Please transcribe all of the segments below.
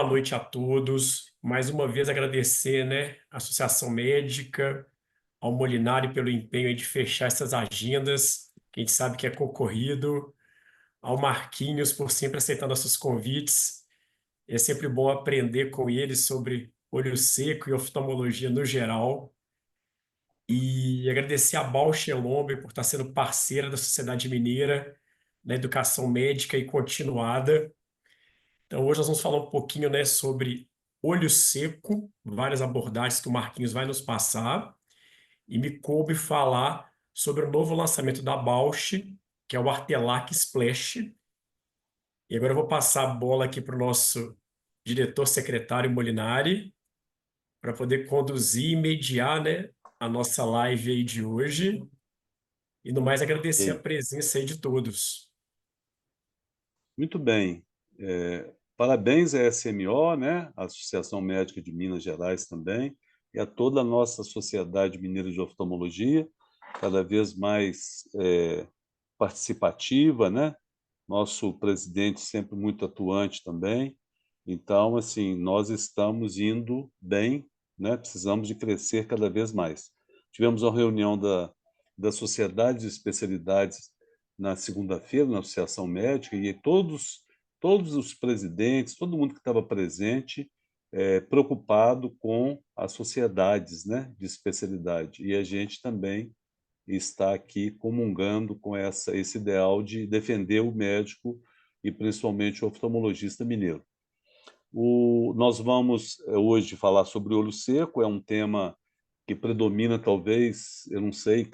Boa noite a todos. Mais uma vez agradecer, né, a Associação Médica, ao Molinari pelo empenho aí de fechar essas agendas, que a gente sabe que é concorrido, ao Marquinhos por sempre aceitar nossos convites. É sempre bom aprender com ele sobre olho seco e oftalmologia no geral. E agradecer a Bausch Lomb por estar sendo parceira da Sociedade Mineira na educação médica e continuada. Então, hoje nós vamos falar um pouquinho, né, sobre olho seco, várias abordagens que o Marquinhos vai nos passar, e me coube falar sobre o novo lançamento da Bausch, que é o Artelac Splash. E agora eu vou passar a bola aqui para o nosso diretor secretário Molinari, para poder conduzir e mediar, né, a nossa live aí de hoje. E no mais, agradecer a Ok. presença aí de todos. Muito bem. Parabéns à SMO, né, a Associação Médica de Minas Gerais também, e a toda a nossa Sociedade Mineira de Oftalmologia, cada vez mais participativa, né? Nosso presidente sempre muito atuante também. Então, assim, nós estamos indo bem, né? Precisamos de crescer cada vez mais. Tivemos uma reunião da Sociedade de Especialidades na segunda-feira, na Associação Médica, e todos os presidentes, todo mundo que estava presente, preocupado com as sociedades, né, de especialidade. E a gente também está aqui comungando com esse ideal de defender o médico e principalmente o oftalmologista mineiro. Nós vamos hoje falar sobre olho seco, é um tema que predomina talvez, eu não sei,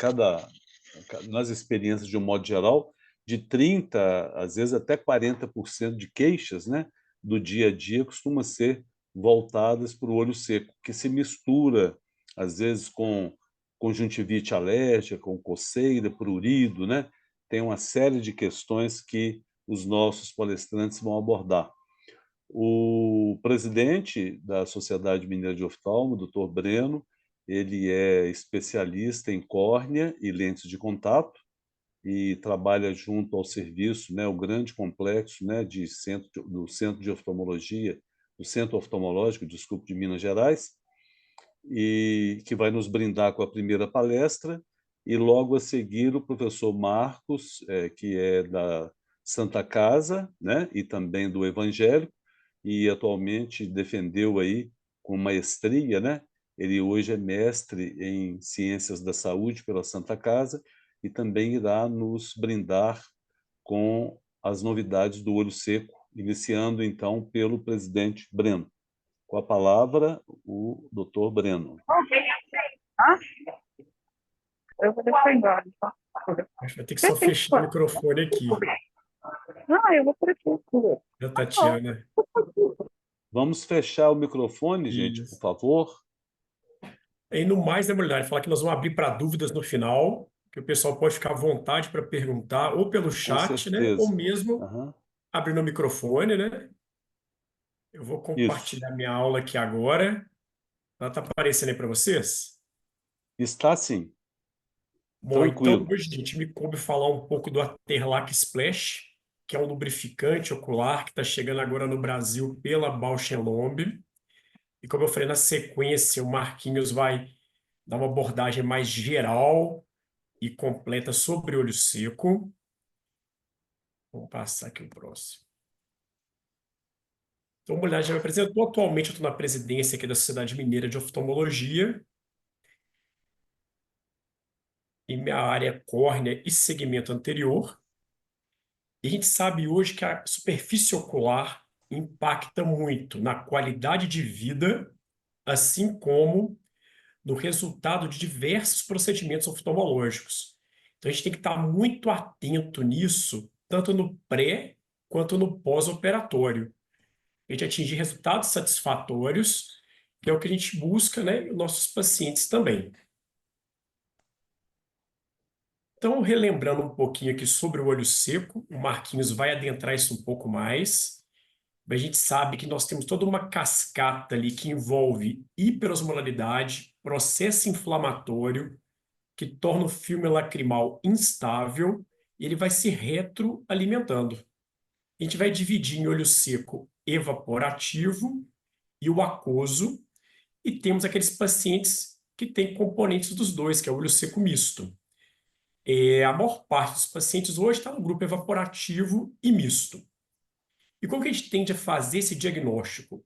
nas experiências de um modo geral, de 30, às vezes até 40% de queixas, né, do dia a dia costuma ser voltadas para o olho seco, que se mistura às vezes com conjuntivite alérgica, com coceira, prurido, né? Tem uma série de questões que os nossos palestrantes vão abordar. O presidente da Sociedade Mineira de Oftalmo, Dr. Breno, ele é especialista em córnea e lentes de contato e trabalha junto ao serviço, né, o grande complexo, né, do Centro de Oftalmologia, do Centro Oftalmológico, desculpe, de Minas Gerais, e que vai nos brindar com a primeira palestra, e logo a seguir o professor Marcos, que é da Santa Casa, né, e também do Evangélico, e atualmente defendeu aí com maestria, né? Ele hoje é mestre em Ciências da Saúde pela Santa Casa e também irá nos brindar com as novidades do olho seco, iniciando então pelo presidente Breno. Com a palavra, o doutor Breno. Ah, eu vou deixar embora. Tá? A gente vai ter que Você só tem fechar o microfone aqui, Não, eu vou por aqui. da Ah, não. Tatiana. Vamos fechar o microfone, gente, por Isso. favor. E no mais, né, Mulher, falar que nós vamos abrir para dúvidas no final, que o pessoal pode ficar à vontade para perguntar, ou pelo Com chat, né, ou certeza. mesmo Aham. abrindo o microfone, né? Eu vou Isso. compartilhar minha aula aqui agora. Ela está aparecendo aí para vocês? Está sim, Bom, então tranquilo. hoje, gente, me coube falar um pouco do Aterlac Splash, que é um lubrificante ocular que está chegando agora no Brasil pela Bausch Lomb. E como eu falei na sequência, o Marquinhos vai dar uma abordagem mais geral e completa sobre olho seco. Vamos passar aqui o próximo. Então, mulher, já me apresentou. Atualmente, eu estou na presidência aqui da Sociedade Mineira de Oftalmologia. E minha área é córnea e segmento anterior. E a gente sabe hoje que a superfície ocular impacta muito na qualidade de vida, assim como no resultado de diversos procedimentos oftalmológicos. Então, a gente tem que estar muito atento nisso, tanto no pré quanto no pós-operatório. A gente atingir resultados satisfatórios, que é o que a gente busca, né, nos nossos pacientes também. Então, relembrando um pouquinho aqui sobre o olho seco, o Marquinhos vai adentrar isso um pouco mais. A gente sabe que nós temos toda uma cascata ali que envolve hiperosmolaridade, processo inflamatório, que torna o filme lacrimal instável e ele vai se retroalimentando. A gente vai dividir em olho seco evaporativo e o aquoso, e temos aqueles pacientes que têm componentes dos dois, que é o olho seco misto. A maior parte dos pacientes hoje está no grupo evaporativo e misto. E como que a gente tende a fazer esse diagnóstico?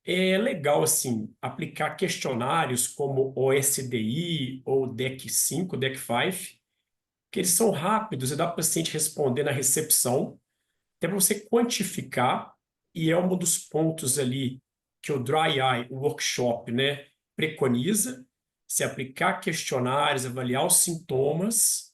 É legal, assim, aplicar questionários como o OSDI ou DEC-5, DEC-5, que eles são rápidos e dá para o paciente responder na recepção, até para você quantificar, e é um dos pontos ali que o Dry Eye Workshop, né, preconiza, se aplicar questionários, avaliar os sintomas,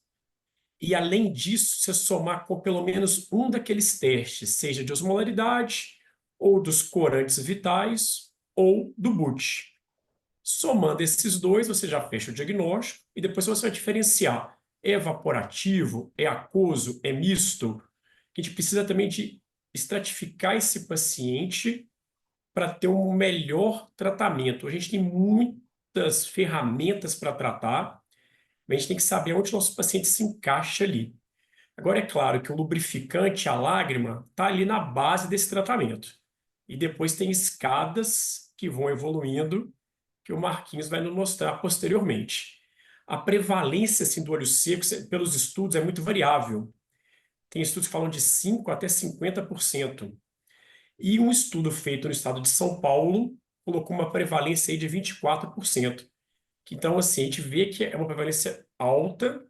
e além disso, você somar com pelo menos um daqueles testes, seja de osmolaridade, ou dos corantes vitais, ou do BUT. Somando esses dois, você já fecha o diagnóstico e depois você vai diferenciar: é evaporativo, é aquoso, é misto. A gente precisa também de estratificar esse paciente para ter um melhor tratamento. A gente tem muitas ferramentas para tratar, mas a gente tem que saber onde o nosso paciente se encaixa ali. Agora, é claro que o lubrificante, a lágrima, está ali na base desse tratamento. E depois tem escadas que vão evoluindo, que o Marquinhos vai nos mostrar posteriormente. A prevalência assim, do olho seco, pelos estudos, é muito variável. Tem estudos que falam de 5% até 50%. E um estudo feito no estado de São Paulo colocou uma prevalência aí de 24%. Então, assim, a gente vê que é uma prevalência alta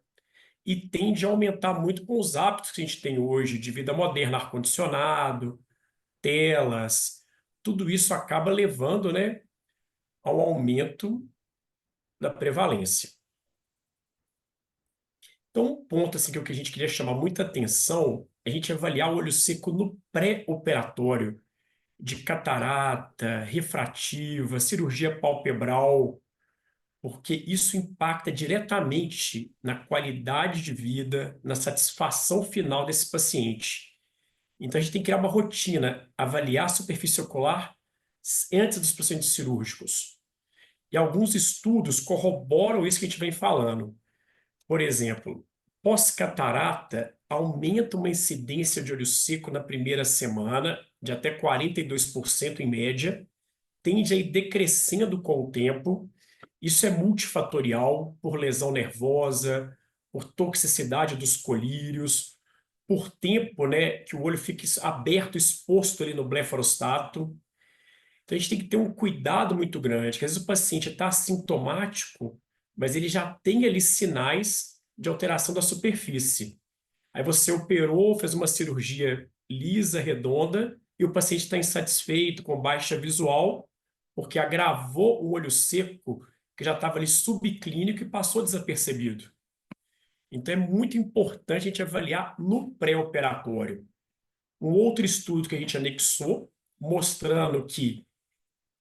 e tende a aumentar muito com os hábitos que a gente tem hoje de vida moderna, ar-condicionado, telas, tudo isso acaba levando, né, ao aumento da prevalência. Então, um ponto assim, que a gente queria chamar muita atenção é a gente avaliar o olho seco no pré-operatório, de catarata, refrativa, cirurgia palpebral, porque isso impacta diretamente na qualidade de vida, na satisfação final desse paciente. Então, a gente tem que criar uma rotina, avaliar a superfície ocular antes dos procedimentos cirúrgicos. E alguns estudos corroboram isso que a gente vem falando. Por exemplo, pós-catarata aumenta uma incidência de olho seco na primeira semana, de até 42% em média, tende a ir decrescendo com o tempo. Isso é multifatorial, por lesão nervosa, por toxicidade dos colírios, por tempo, né, que o olho fica aberto, exposto ali no blefarostato. Então a gente tem que ter um cuidado muito grande, que às vezes o paciente está assintomático, mas ele já tem ali sinais de alteração da superfície. Aí você operou, fez uma cirurgia lisa, redonda, e o paciente está insatisfeito, com baixa visual, porque agravou o olho seco, que já estava ali subclínico e passou desapercebido. Então é muito importante a gente avaliar no pré-operatório. Um outro estudo que a gente anexou, mostrando que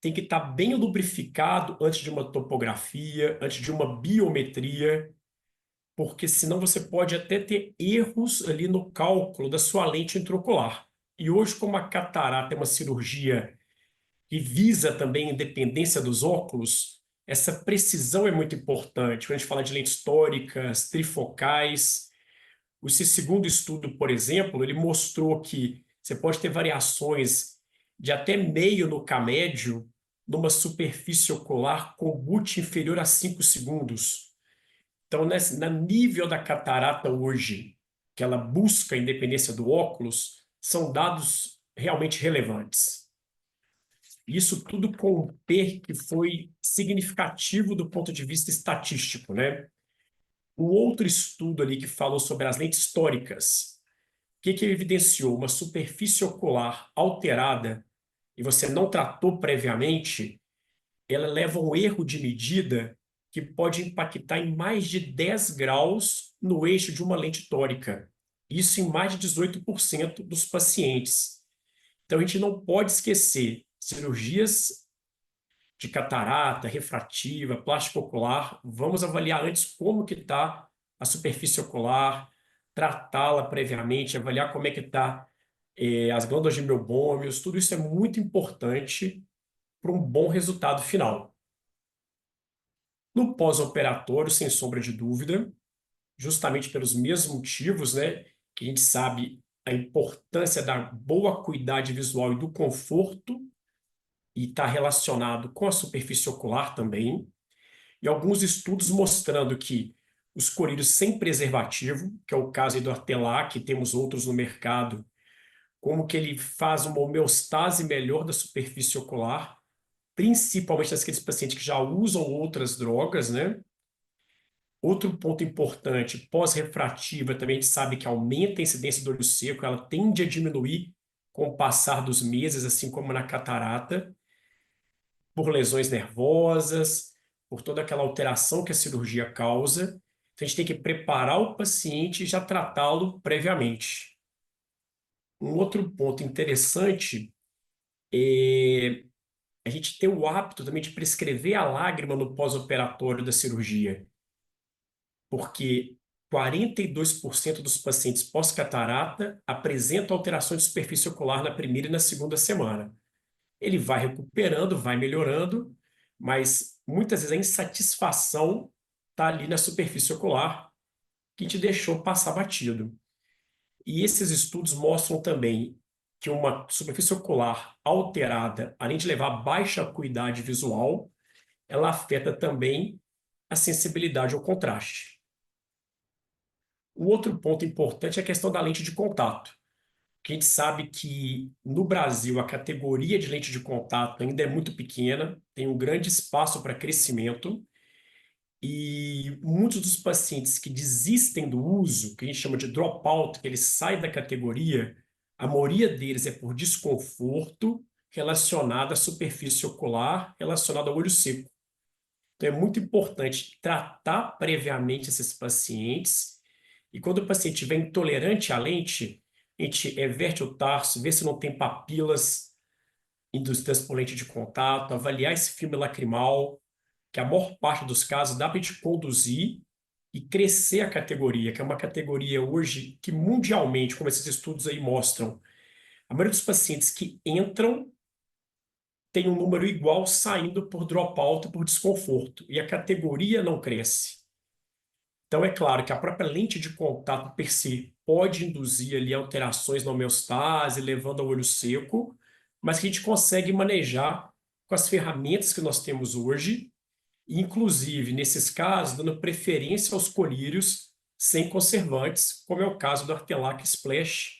tem que estar bem lubrificado antes de uma topografia, antes de uma biometria, porque senão você pode até ter erros ali no cálculo da sua lente intraocular. E hoje, como a catarata é uma cirurgia que visa também a independência dos óculos, essa precisão é muito importante. Quando a gente fala de lentes tóricas, trifocais, esse segundo estudo, por exemplo, ele mostrou que você pode ter variações de até meio no K médio numa superfície ocular com BUT inferior a 5 segundos. Então, no nível da catarata hoje, que ela busca a independência do óculos, são dados realmente relevantes. Isso tudo com um P que foi significativo do ponto de vista estatístico, né? Um outro estudo ali que falou sobre as lentes tóricas, o que evidenciou? Uma superfície ocular alterada e você não tratou previamente, ela leva a um erro de medida que pode impactar em mais de 10 graus no eixo de uma lente tórica. Isso em mais de 18% dos pacientes. Então, a gente não pode esquecer cirurgias de catarata, refrativa, plástico ocular. Vamos avaliar antes como que está a superfície ocular, tratá-la previamente, avaliar como é que está as glândulas de meubômios. Tudo isso é muito importante para um bom resultado final. No pós-operatório, sem sombra de dúvida, justamente pelos mesmos motivos, né, que a gente sabe a importância da boa acuidade visual e do conforto, e está relacionado com a superfície ocular também, e alguns estudos mostrando que os colírios sem preservativo, que é o caso aí do Artelac, temos outros no mercado, como que ele faz uma homeostase melhor da superfície ocular, principalmente naqueles pacientes que já usam outras drogas, né? Outro ponto importante, pós-refrativa, também a gente sabe que aumenta a incidência do olho seco, ela tende a diminuir com o passar dos meses, assim como na catarata, por lesões nervosas, por toda aquela alteração que a cirurgia causa. Então, a gente tem que preparar o paciente e já tratá-lo previamente. Um outro ponto interessante é a gente ter o hábito também de prescrever a lágrima no pós-operatório da cirurgia, porque 42% dos pacientes pós-catarata apresentam alterações de superfície ocular na primeira e na segunda semana. Ele vai recuperando, vai melhorando, mas muitas vezes a insatisfação está ali na superfície ocular que te deixou passar batido. E esses estudos mostram também que uma superfície ocular alterada, além de levar baixa acuidade visual, ela afeta também a sensibilidade ao contraste. O outro ponto importante é a questão da lente de contato, que a gente sabe que no Brasil a categoria de lente de contato ainda é muito pequena, tem um grande espaço para crescimento, e muitos dos pacientes que desistem do uso, que a gente chama de dropout, que eles saem da categoria, a maioria deles é por desconforto relacionado à superfície ocular, relacionado ao olho seco. Então é muito importante tratar previamente esses pacientes, e quando o paciente estiver intolerante à lente, a gente everte o tarso, vê se não tem papilas induzidas por lente de contato, avaliar esse filme lacrimal, que a maior parte dos casos dá para a gente conduzir e crescer a categoria, que é uma categoria hoje que mundialmente, como esses estudos aí mostram, a maioria dos pacientes que entram tem um número igual saindo por dropout, por desconforto, e a categoria não cresce. Então, é claro que a própria lente de contato per si pode induzir ali alterações na homeostase, levando ao olho seco, mas que a gente consegue manejar com as ferramentas que nós temos hoje, inclusive, nesses casos, dando preferência aos colírios sem conservantes, como é o caso do Artelac Splash,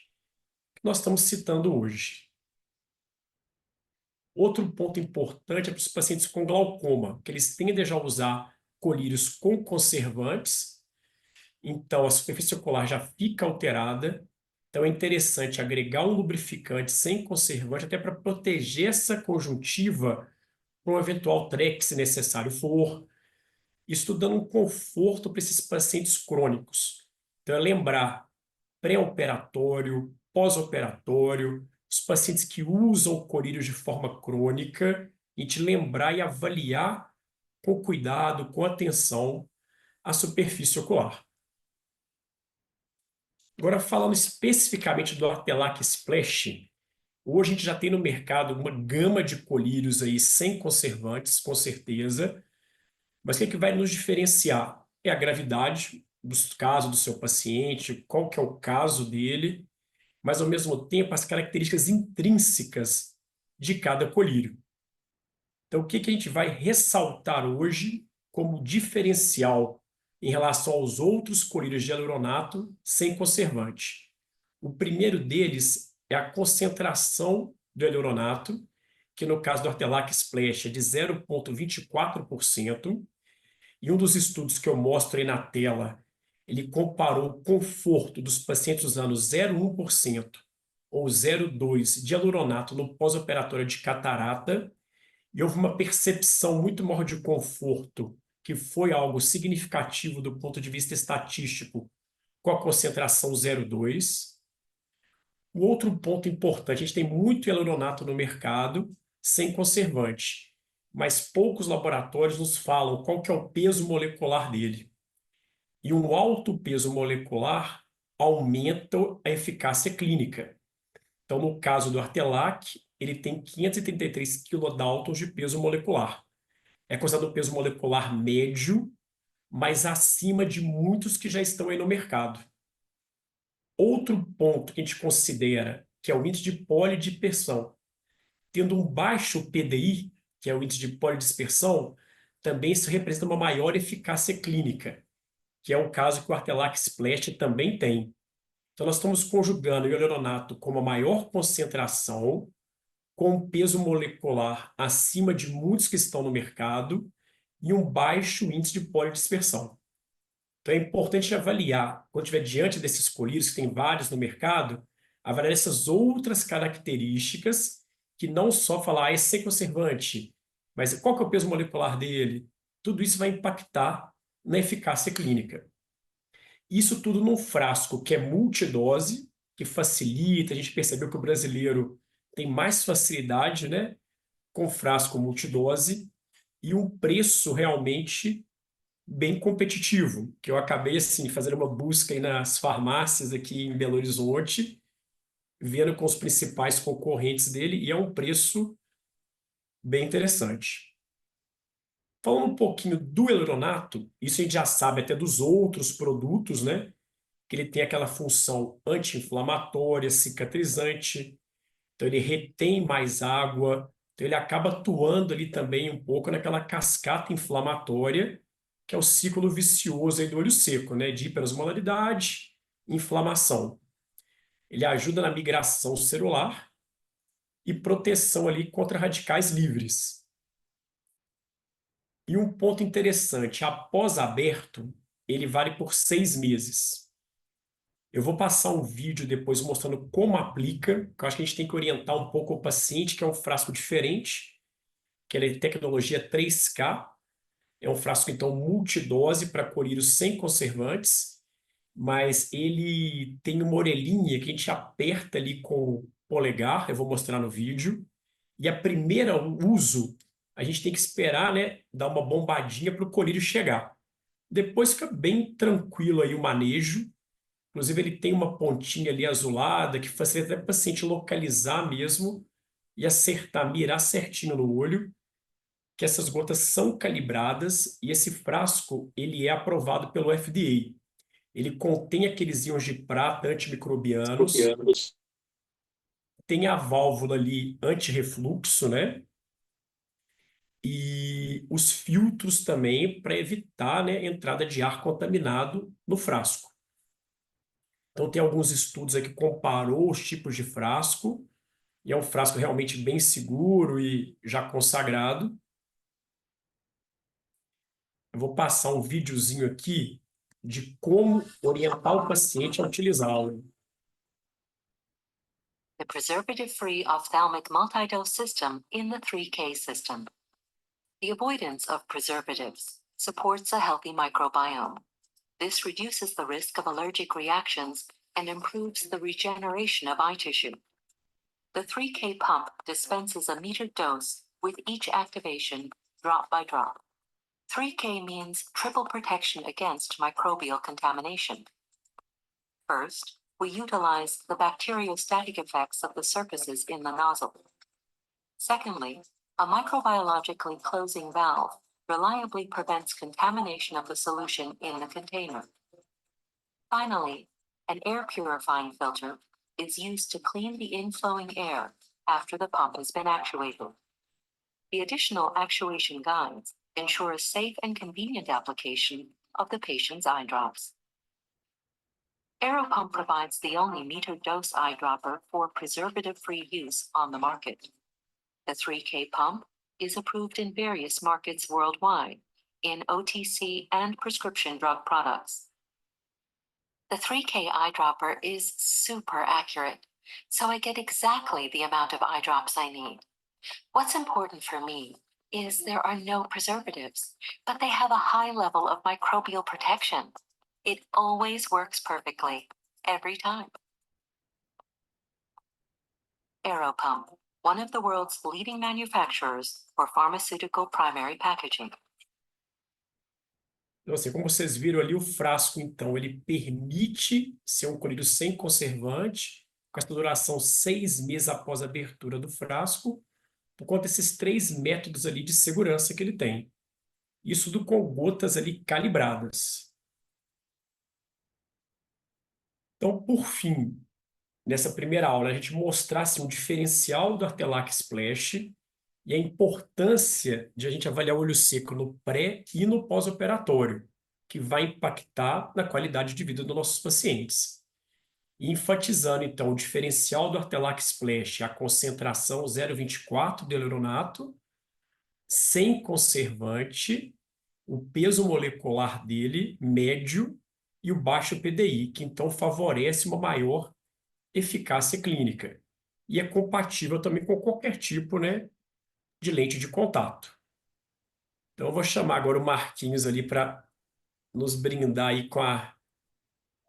que nós estamos citando hoje. Outro ponto importante é para os pacientes com glaucoma, que eles tendem já a usar colírios com conservantes, então a superfície ocular já fica alterada. Então é interessante agregar um lubrificante sem conservante, até para proteger essa conjuntiva para um eventual TREC, se necessário for. Isso dando um conforto para esses pacientes crônicos. Então é lembrar pré-operatório, pós-operatório, os pacientes que usam colírios de forma crônica, e te lembrar e avaliar com cuidado, com atenção, a superfície ocular. Agora, falando especificamente do Artelac Splash, hoje a gente já tem no mercado uma gama de colírios aí sem conservantes, com certeza, mas o que é que vai nos diferenciar? É a gravidade dos casos do seu paciente, qual que é o caso dele, mas ao mesmo tempo as características intrínsecas de cada colírio. Então, o que que a gente vai ressaltar hoje como diferencial em relação aos outros colírios de hialuronato sem conservante? O primeiro deles é a concentração do hialuronato, que no caso do Artelac Splash é de 0,24%, e um dos estudos que eu mostro aí na tela, ele comparou o conforto dos pacientes usando 0,1% ou 0,2% de hialuronato no pós-operatório de catarata, e houve uma percepção muito maior de conforto, que foi algo significativo do ponto de vista estatístico, com a concentração 0,2%. O outro ponto importante, a gente tem muito hialuronato no mercado sem conservante, mas poucos laboratórios nos falam qual que é o peso molecular dele. E um alto peso molecular aumenta a eficácia clínica. Então, no caso do Artelac, ele tem 533 kilodaltons de peso molecular. É considerado um peso molecular médio, mas acima de muitos que já estão aí no mercado. Outro ponto que a gente considera, que é o índice de polidispersão. Tendo um baixo PDI, que é o índice de polidispersão, também isso representa uma maior eficácia clínica, que é o caso que o Artelac Splash também tem. Então, nós estamos conjugando o hyaluronato com uma maior concentração, com um peso molecular acima de muitos que estão no mercado e um baixo índice de polidispersão. Então, é importante avaliar, quando estiver diante desses colírios, que tem vários no mercado, avaliar essas outras características, que não só falar, esse sem conservante, mas qual que é o peso molecular dele? Tudo isso vai impactar na eficácia clínica. Isso tudo num frasco que é multidose, que facilita, a gente percebeu que o brasileiro tem mais facilidade, né, com frasco multidose, e um preço realmente bem competitivo, que eu acabei assim fazendo uma busca aí nas farmácias aqui em Belo Horizonte, vendo com os principais concorrentes dele, e é um preço bem interessante. Falando um pouquinho do hyaluronato, isso a gente já sabe até dos outros produtos, né? Que ele tem aquela função anti-inflamatória, cicatrizante, então ele retém mais água, então ele acaba atuando ali também um pouco naquela cascata inflamatória, que é o ciclo vicioso aí do olho seco, né? De hiperosmolaridade, inflamação. Ele ajuda na migração celular e proteção ali contra radicais livres. E um ponto interessante, após aberto, ele vale por 6 meses. Eu vou passar um vídeo depois mostrando como aplica, que eu acho que a gente tem que orientar um pouco o paciente, que é um frasco diferente, que ele é tecnologia 3K, é um frasco, então, multidose para colírios sem conservantes, mas ele tem uma orelhinha que a gente aperta ali com o polegar, eu vou mostrar no vídeo, e a primeira uso, a gente tem que esperar, né, dar uma bombadinha para o colírio chegar. Depois fica bem tranquilo aí o manejo. Inclusive, ele tem uma pontinha ali azulada que facilita até o paciente localizar mesmo e acertar, mirar certinho no olho, que essas gotas são calibradas e esse frasco ele é aprovado pelo FDA. Ele contém aqueles íons de prata antimicrobianos, tem a válvula ali anti-refluxo, né? E os filtros também para evitar, né, entrada de ar contaminado no frasco. Então, tem alguns estudos aqui que comparou os tipos de frasco, e é um frasco realmente bem seguro e já consagrado. Eu vou passar um videozinho aqui de como orientar o paciente a utilizá-lo. The preservative-free ophthalmic multi-dose system in the 3K system. The avoidance of preservatives supports a healthy microbiome. This reduces the risk of allergic reactions and improves the regeneration of eye tissue. The 3K pump dispenses a metered dose with each activation, drop by drop. 3K means triple protection against microbial contamination. First, we utilize the bacteriostatic effects of the surfaces in the nozzle. Secondly, a microbiologically closing valve reliably prevents contamination of the solution in the container. Finally, an air purifying filter is used to clean the inflowing air after the pump has been actuated. The additional actuation guides ensure a safe and convenient application of the patient's eye drops. AeroPump provides the only metered dose eyedropper for preservative-free use on the market. The 3K pump is approved in various markets worldwide, in OTC and prescription drug products. The 3K eyedropper is super accurate, so I get exactly the amount of eye drops I need. What's important for me is there are no preservatives, but they have a high level of microbial protection. It always works perfectly, every time. AeroPump, one of the world's leading manufacturers for pharmaceutical primary packaging. Então, assim, como vocês viram ali, o frasco, então, ele permite ser um colírio sem conservante, com essa duração 6 meses após a abertura do frasco, por conta desses 3 métodos ali de segurança que ele tem. Isso tudo com gotas ali calibradas. Então, por fim, nessa primeira aula, a gente mostrar assim, o diferencial do Artelac Splash e a importância de a gente avaliar o olho seco no pré e no pós-operatório, que vai impactar na qualidade de vida dos nossos pacientes. E enfatizando, então, o diferencial do Artelac Splash, a concentração 0,24 de hyaluronato, sem conservante, o peso molecular dele médio e o baixo PDI, que então favorece uma maior eficácia clínica. E é compatível também com qualquer tipo, né, de lente de contato. Então, eu vou chamar agora o Marquinhos ali para nos brindar aí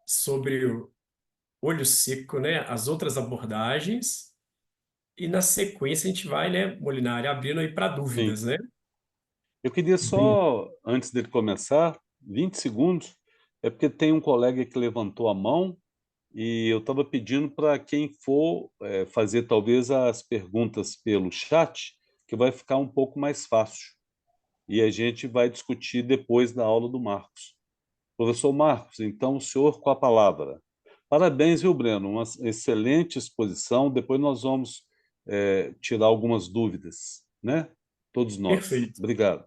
sobre o olho seco, né, as outras abordagens. E na sequência a gente vai, né, Molinari, abrindo aí para Sim. dúvidas, né? Eu queria Bem, só, antes dele começar, 20 segundos, é porque tem um colega que levantou a mão e eu estava pedindo para quem for fazer talvez as perguntas pelo chat, que vai ficar um pouco mais fácil. E a gente vai discutir depois da aula do Marcos. Professor Marcos, então o senhor com a palavra. Parabéns, viu, Breno? Uma excelente exposição. Depois nós vamos tirar algumas dúvidas, né? Todos nós. Perfeito. Obrigado.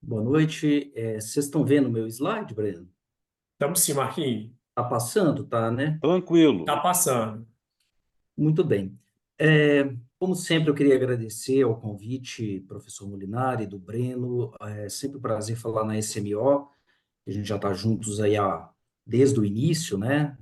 boa noite. Vocês estão vendo o meu slide, Breno? Estamos sim, Marquinhos. Tá passando, tá, né? Tranquilo. Tá passando. Muito bem. Como sempre, eu queria agradecer ao convite, professor Molinari, do Breno. É sempre um prazer falar na SMO. A gente já está juntos aí desde o início, né?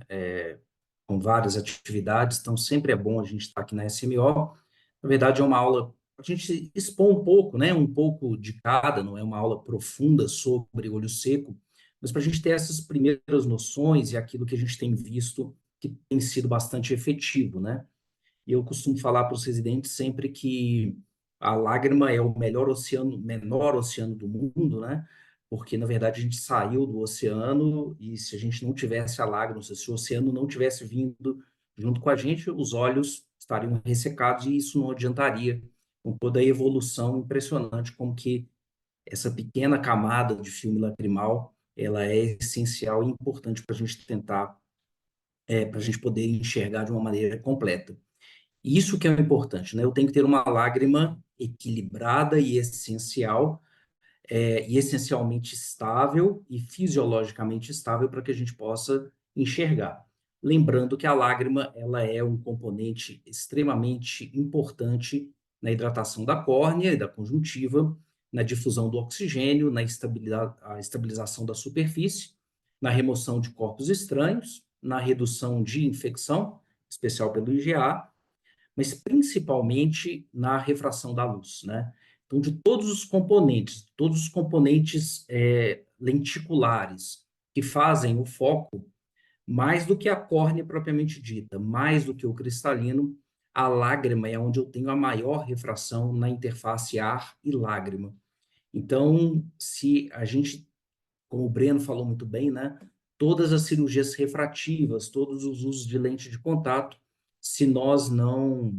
Com várias atividades, então sempre é bom a gente estar aqui na SMO. Na verdade, é uma aula para a gente expor um pouco, né? Um pouco de cada, não é uma aula profunda sobre olho seco, mas para a gente ter essas primeiras noções e aquilo que a gente tem visto que tem sido bastante efetivo, né? E eu costumo falar para os residentes sempre que a lágrima é o melhor oceano, menor oceano do mundo, né? Porque, na verdade, a gente saiu do oceano e se a gente não tivesse a lágrima, se o oceano não tivesse vindo junto com a gente, os olhos estariam ressecados e isso não adiantaria com toda a evolução impressionante como que essa pequena camada de filme lacrimal, ela é essencial e importante para a gente tentar, para a gente poder enxergar de uma maneira completa. Isso que é o importante, né? Eu tenho que ter uma lágrima equilibrada e essencial, e essencialmente estável e fisiologicamente estável para que a gente possa enxergar. Lembrando que a lágrima, ela é um componente extremamente importante na hidratação da córnea e da conjuntiva, na difusão do oxigênio, na estabilização da superfície, na remoção de corpos estranhos, na redução de infecção, especial pelo IgA, mas principalmente na refração da luz, né? Então, de todos os componentes lenticulares que fazem o foco, mais do que a córnea propriamente dita, mais do que o cristalino, a lágrima é onde eu tenho a maior refração na interface ar e lágrima. Então, se a gente, como o Breno falou muito bem, né? Todas as cirurgias refrativas, todos os usos de lente de contato, se nós não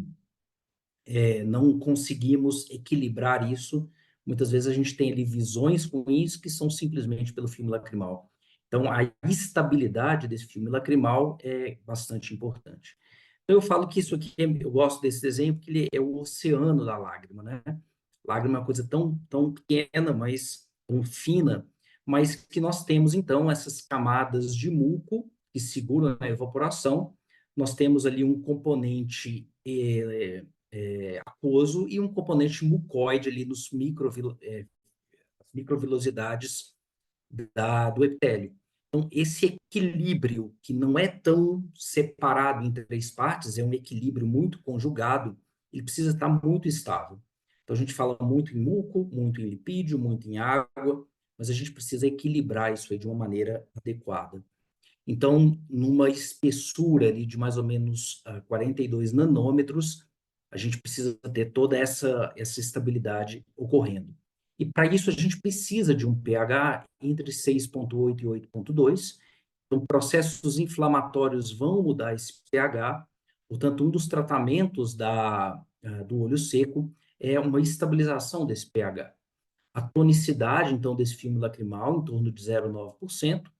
conseguimos equilibrar isso. Muitas vezes a gente tem ali visões ruins que são simplesmente pelo filme lacrimal. Então, a estabilidade desse filme lacrimal é bastante importante. Então, eu falo que isso aqui, eu gosto desse desenho porque ele é o oceano da lágrima, né? Lágrima é uma coisa tão, tão pequena, mas tão fina, mas que nós temos, então, essas camadas de muco que seguram a evaporação. Nós temos ali um componente aquoso e um componente mucoide ali nos microvilosidades do epitélio. Então, esse equilíbrio, que não é tão separado em três partes, é um equilíbrio muito conjugado, ele precisa estar muito estável. Então, a gente fala muito em muco, muito em lipídio, muito em água, mas a gente precisa equilibrar isso aí de uma maneira adequada. Então, numa espessura ali de mais ou menos 42 nanômetros, a gente precisa ter toda essa estabilidade ocorrendo. E para isso a gente precisa de um pH entre 6,8 e 8,2. Então, processos inflamatórios vão mudar esse pH. Portanto, um dos tratamentos do olho seco é uma estabilização desse pH. A tonicidade, então, desse filme lacrimal, em torno de 0,9%.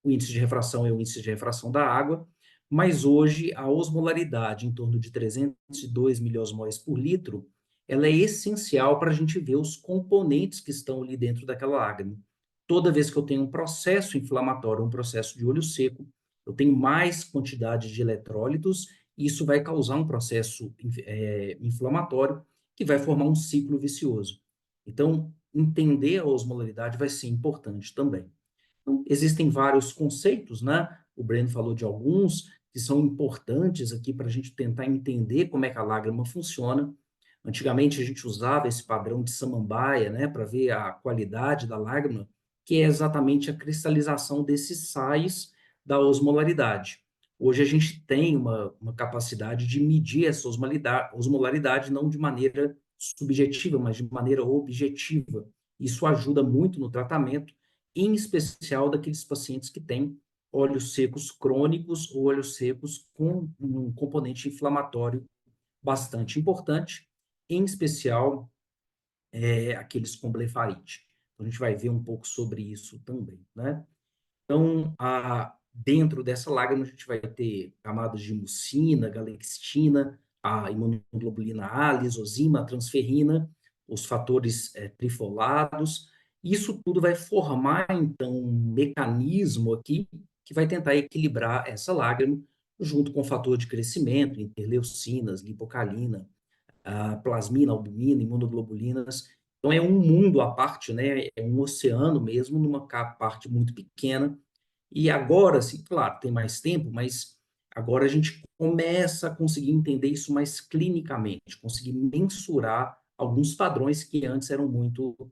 o índice de refração é o índice de refração da água, mas hoje a osmolaridade em torno de 302 miliosmols por litro, ela é essencial para a gente ver os componentes que estão ali dentro daquela lágrima. Toda vez que eu tenho um processo inflamatório, um processo de olho seco, eu tenho mais quantidade de eletrólitos, e isso vai causar um processo inflamatório que vai formar um ciclo vicioso. Então, entender a osmolaridade vai ser importante também. Então, existem vários conceitos, né? O Breno falou de alguns que são importantes aqui para a gente tentar entender como é que a lágrima funciona. Antigamente, a gente usava esse padrão de Samambaia, né, para ver a qualidade da lágrima, que é exatamente a cristalização desses sais da osmolaridade. Hoje a gente tem uma capacidade de medir essa osmolaridade não de maneira subjetiva, mas de maneira objetiva. Isso ajuda muito no tratamento, em especial daqueles pacientes que têm olhos secos crônicos ou olhos secos com um componente inflamatório bastante importante, em especial aqueles com blefarite. Então, a gente vai ver um pouco sobre isso também, né? Então, dentro dessa lágrima, a gente vai ter camadas de mucina, galextina, a imunoglobulina A, lisozima, a transferrina, os fatores trifolados. Isso tudo vai formar, então, um mecanismo aqui que vai tentar equilibrar essa lágrima junto com o fator de crescimento, interleucinas, lipocalina, a plasmina, albumina, imunoglobulinas. Então, é um mundo à parte, né? É um oceano mesmo, numa parte muito pequena. E agora, sim, claro, tem mais tempo, mas agora a gente começa a conseguir entender isso mais clinicamente, conseguir mensurar alguns padrões que antes eram muito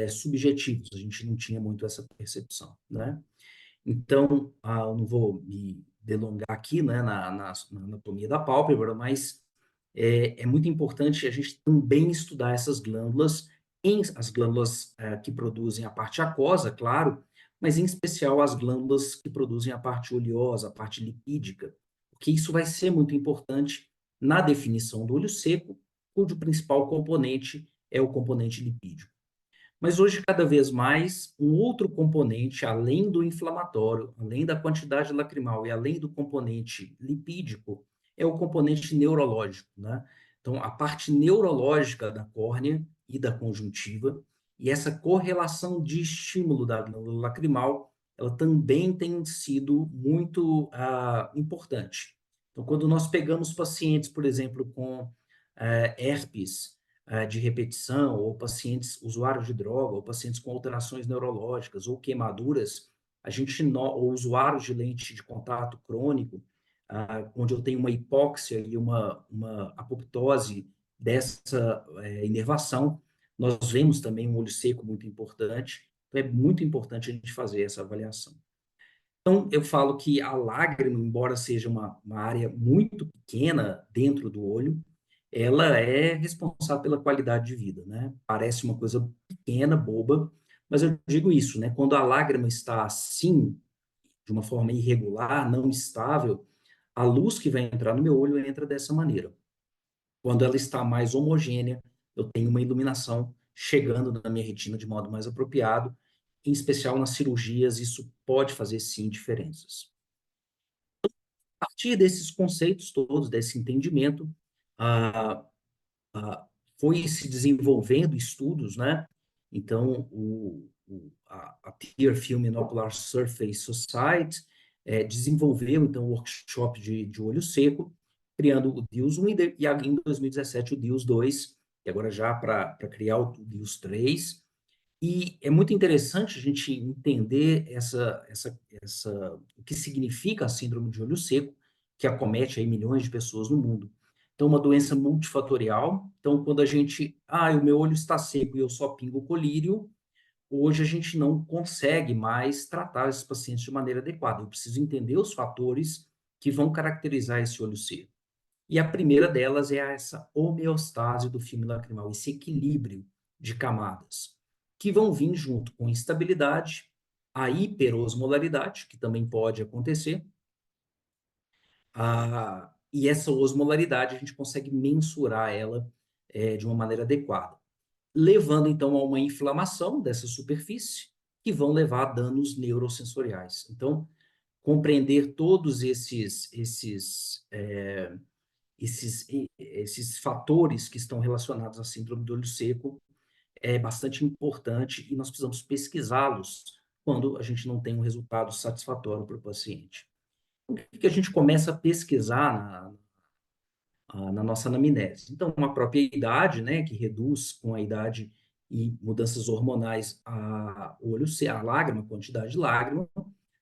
subjetivos, a gente não tinha muito essa percepção, né? Então, eu não vou me delongar aqui, né, na anatomia da pálpebra, mas é muito importante a gente também estudar essas glândulas, as glândulas que produzem a parte aquosa, claro, mas em especial as glândulas que produzem a parte oleosa, a parte lipídica, porque isso vai ser muito importante na definição do olho seco, cujo principal componente é o componente lipídico. Mas hoje, cada vez mais, um outro componente, além do inflamatório, além da quantidade lacrimal e além do componente lipídico, é o componente neurológico, né? Então, a parte neurológica da córnea e da conjuntiva, e essa correlação de estímulo da glândula lacrimal, ela também tem sido muito importante. Então, quando nós pegamos pacientes, por exemplo, com herpes, de repetição, ou pacientes usuários de droga, ou pacientes com alterações neurológicas, ou queimaduras, ou usuários de lente de contato crônico, onde eu tenho uma hipóxia e uma apoptose dessa inervação, nós vemos também um olho seco muito importante. Então, é muito importante a gente fazer essa avaliação. Então, eu falo que a lágrima, embora seja uma área muito pequena dentro do olho, ela é responsável pela qualidade de vida, né? Parece uma coisa pequena, boba, mas eu digo isso, né? Quando a lágrima está assim, de uma forma irregular, não estável, a luz que vai entrar no meu olho entra dessa maneira. Quando ela está mais homogênea, eu tenho uma iluminação chegando na minha retina de modo mais apropriado, em especial nas cirurgias, isso pode fazer sim diferenças. A partir desses conceitos todos, desse entendimento, foi se desenvolvendo estudos, né? Então, a Tear Film and Ocular Surface Society desenvolveu, então, o workshop de olho seco, criando o DIUS 1 e em 2017 o DIUS 2, e agora já para criar o DIUS 3. E é muito interessante a gente entender o que significa a síndrome de olho seco, que acomete aí milhões de pessoas no mundo. Então, uma doença multifatorial. Então, quando a gente, o meu olho está seco e eu só pingo colírio, hoje a gente não consegue mais tratar esses pacientes de maneira adequada. Eu preciso entender os fatores que vão caracterizar esse olho seco. E a primeira delas é essa homeostase do filme lacrimal, esse equilíbrio de camadas, que vão vir junto com instabilidade, a hiperosmolaridade, que também pode acontecer, e essa osmolaridade a gente consegue mensurar ela de uma maneira adequada, levando então a uma inflamação dessa superfície, que vão levar a danos neurosensoriais. Então, compreender todos esses fatores que estão relacionados à síndrome do olho seco é bastante importante e nós precisamos pesquisá-los quando a gente não tem um resultado satisfatório para o paciente. O que a gente começa a pesquisar na nossa anamnese? Então, uma própria idade, né, que reduz com a idade e mudanças hormonais a lágrima, a quantidade de lágrima,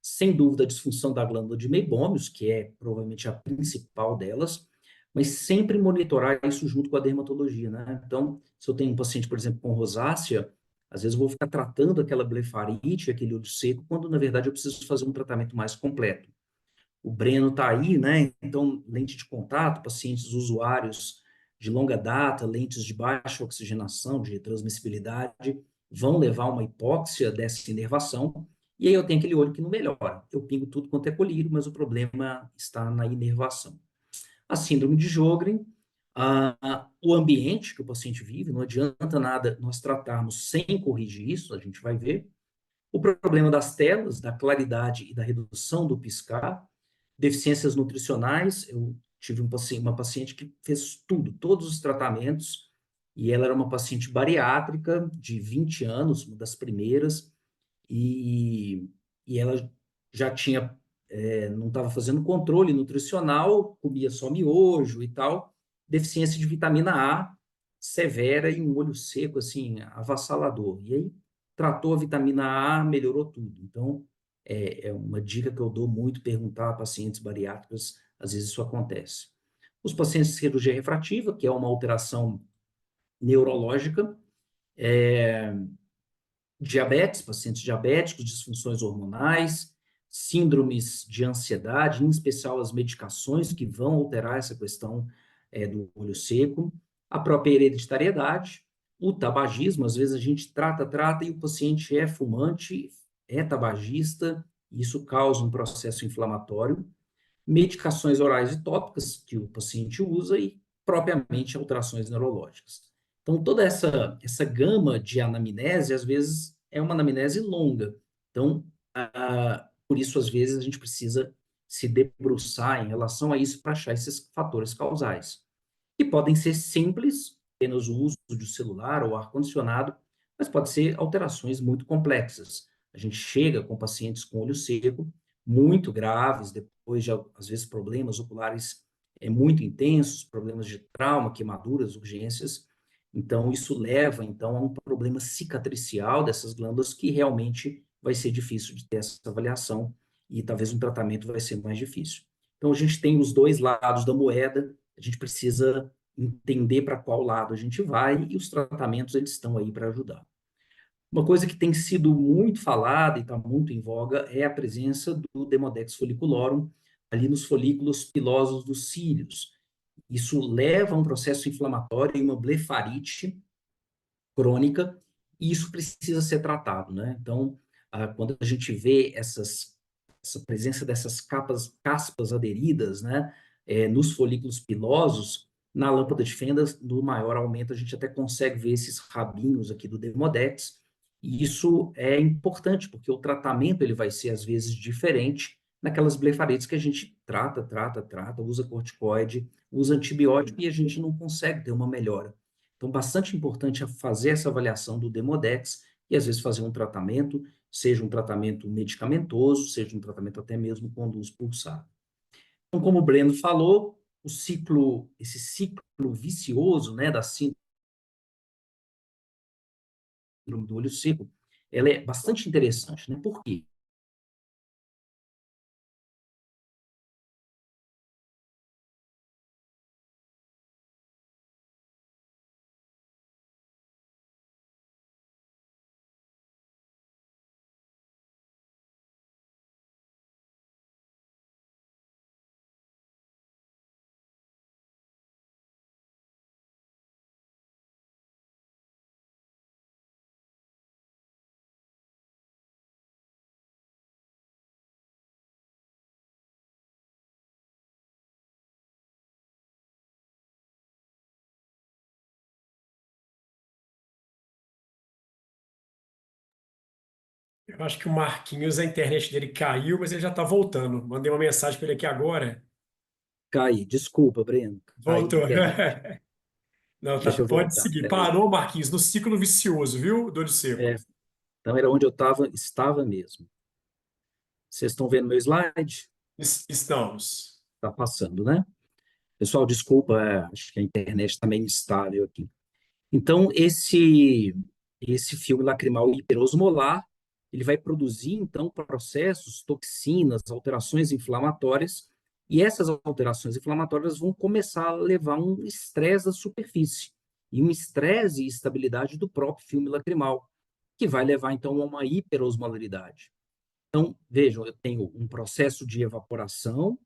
sem dúvida a disfunção da glândula de Meibômios, que é provavelmente a principal delas, mas sempre monitorar isso junto com a dermatologia, né? Então, se eu tenho um paciente, por exemplo, com rosácea, às vezes eu vou ficar tratando aquela blefarite, aquele olho seco, quando na verdade eu preciso fazer um tratamento mais completo. O Breno está aí, né? Então, lente de contato, pacientes usuários de longa data, lentes de baixa oxigenação, de transmissibilidade, vão levar uma hipóxia dessa inervação, e aí eu tenho aquele olho que não melhora. Eu pingo tudo quanto é colírio, mas o problema está na inervação. A síndrome de Sjögren, o ambiente que o paciente vive, não adianta nada nós tratarmos sem corrigir isso, a gente vai ver. O problema das telas, da claridade e da redução do piscar, deficiências nutricionais. Eu tive uma paciente que fez tudo, todos os tratamentos, e ela era uma paciente bariátrica de 20 anos, uma das primeiras, e ela já tinha, não estava fazendo controle nutricional, comia só miojo e tal, deficiência de vitamina A severa e um olho seco, assim, avassalador. E aí tratou a vitamina A, melhorou tudo. Então, é uma dica que eu dou muito, perguntar a pacientes bariátricas, às vezes isso acontece. Os pacientes de cirurgia refrativa, que é uma alteração neurológica, diabetes, pacientes diabéticos, disfunções hormonais, síndromes de ansiedade, em especial as medicações que vão alterar essa questão do olho seco, a própria hereditariedade, o tabagismo, às vezes a gente trata e o paciente é fumante, é tabagista, e isso causa um processo inflamatório, medicações orais e tópicas que o paciente usa e propriamente alterações neurológicas. Então, toda essa gama de anamnese, às vezes, é uma anamnese longa. Então, por isso, às vezes, a gente precisa se debruçar em relação a isso para achar esses fatores causais, que podem ser simples, apenas o uso de celular ou ar-condicionado, mas pode ser alterações muito complexas. A gente chega com pacientes com olho seco, muito graves, depois de, às vezes, problemas oculares muito intensos, problemas de trauma, queimaduras, urgências. Então, isso leva, então, a um problema cicatricial dessas glândulas que realmente vai ser difícil de ter essa avaliação e talvez um tratamento vai ser mais difícil. Então, a gente tem os dois lados da moeda, a gente precisa entender para qual lado a gente vai e os tratamentos, eles estão aí para ajudar. Uma coisa que tem sido muito falada e está muito em voga é a presença do Demodex folliculorum ali nos folículos pilosos dos cílios. Isso leva a um processo inflamatório e uma blefarite crônica, e isso precisa ser tratado, né? Então, quando a gente vê essa presença dessas caspas aderidas, né, nos folículos pilosos, na lâmpada de Fendas, no maior aumento, a gente até consegue ver esses rabinhos aqui do Demodex, e isso é importante, porque o tratamento ele vai ser, às vezes, diferente naquelas blefarites que a gente trata, usa corticoide, usa antibiótico, e a gente não consegue ter uma melhora. Então, bastante importante é fazer essa avaliação do Demodex e, às vezes, fazer um tratamento, seja um tratamento medicamentoso, seja um tratamento até mesmo com luz pulsada. Então, como o Breno falou, esse ciclo vicioso, né, da síndrome do olho seco, ela é bastante interessante, né? Por quê? Eu acho que o Marquinhos, a internet dele caiu, mas ele já está voltando. Mandei uma mensagem para ele aqui agora. Caí, desculpa, Breno, caí na Voltou. internet. Não, tá, Deixa eu pode voltar, seguir. peraí. Parou, Marquinhos, no ciclo vicioso, viu, do olho É, seco? então era onde eu estava mesmo. Vocês estão vendo meu slide? Estamos. Está passando, né? Pessoal, desculpa, acho que a internet está meio instável aqui. Então, esse filme lacrimal hiperosmolar, ele vai produzir, então, processos, toxinas, alterações inflamatórias, e essas alterações inflamatórias vão começar a levar um estresse da superfície, e um estresse e estabilidade do próprio filme lacrimal, que vai levar, então, a uma hiperosmolaridade. Então, vejam, eu tenho um processo de evaporação,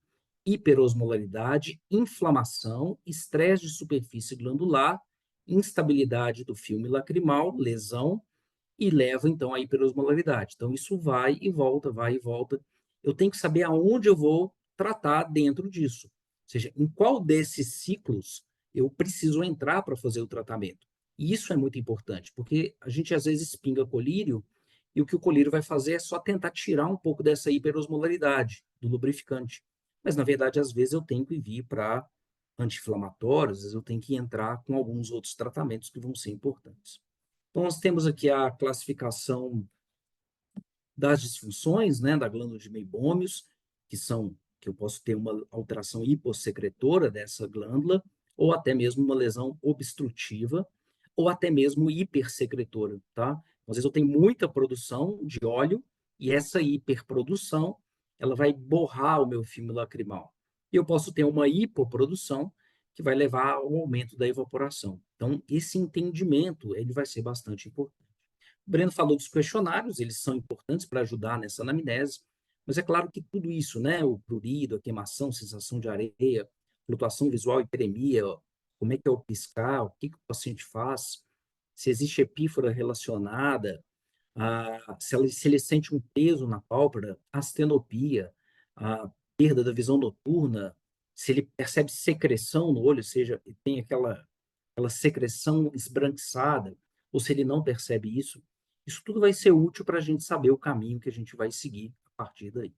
hiperosmolaridade, inflamação, estresse de superfície glandular, instabilidade do filme lacrimal, lesão, e leva então à hiperosmolaridade. Então, isso vai e volta, vai e volta. Eu tenho que saber aonde eu vou tratar dentro disso. Ou seja, em qual desses ciclos eu preciso entrar para fazer o tratamento. E isso é muito importante, porque a gente às vezes pinga colírio e o que o colírio vai fazer é só tentar tirar um pouco dessa hiperosmolaridade do lubrificante. Mas, na verdade, às vezes eu tenho que vir para anti-inflamatórios, às vezes eu tenho que entrar com alguns outros tratamentos que vão ser importantes. Então, nós temos aqui a classificação das disfunções, né, da glândula de Meibômios, que eu posso ter uma alteração hipossecretora dessa glândula, ou até mesmo uma lesão obstrutiva, ou até mesmo hipersecretora, tá? Às vezes eu tenho muita produção de óleo e essa hiperprodução, ela vai borrar o meu filme lacrimal. E eu posso ter uma hipoprodução que vai levar ao aumento da evaporação. Então, esse entendimento, ele vai ser bastante importante. O Breno falou dos questionários, eles são importantes para ajudar nessa anamnese, mas é claro que tudo isso, né, o prurido, a queimação, sensação de areia, flutuação visual, hiperemia, como é que é o piscar, o que, que o paciente faz, se existe epífora relacionada, se ele sente um peso na pálpebra, astenopia, a perda da visão noturna, se ele percebe secreção no olho, ou seja, tem aquela secreção esbranquiçada, ou se ele não percebe isso, isso tudo vai ser útil para a gente saber o caminho que a gente vai seguir a partir daí.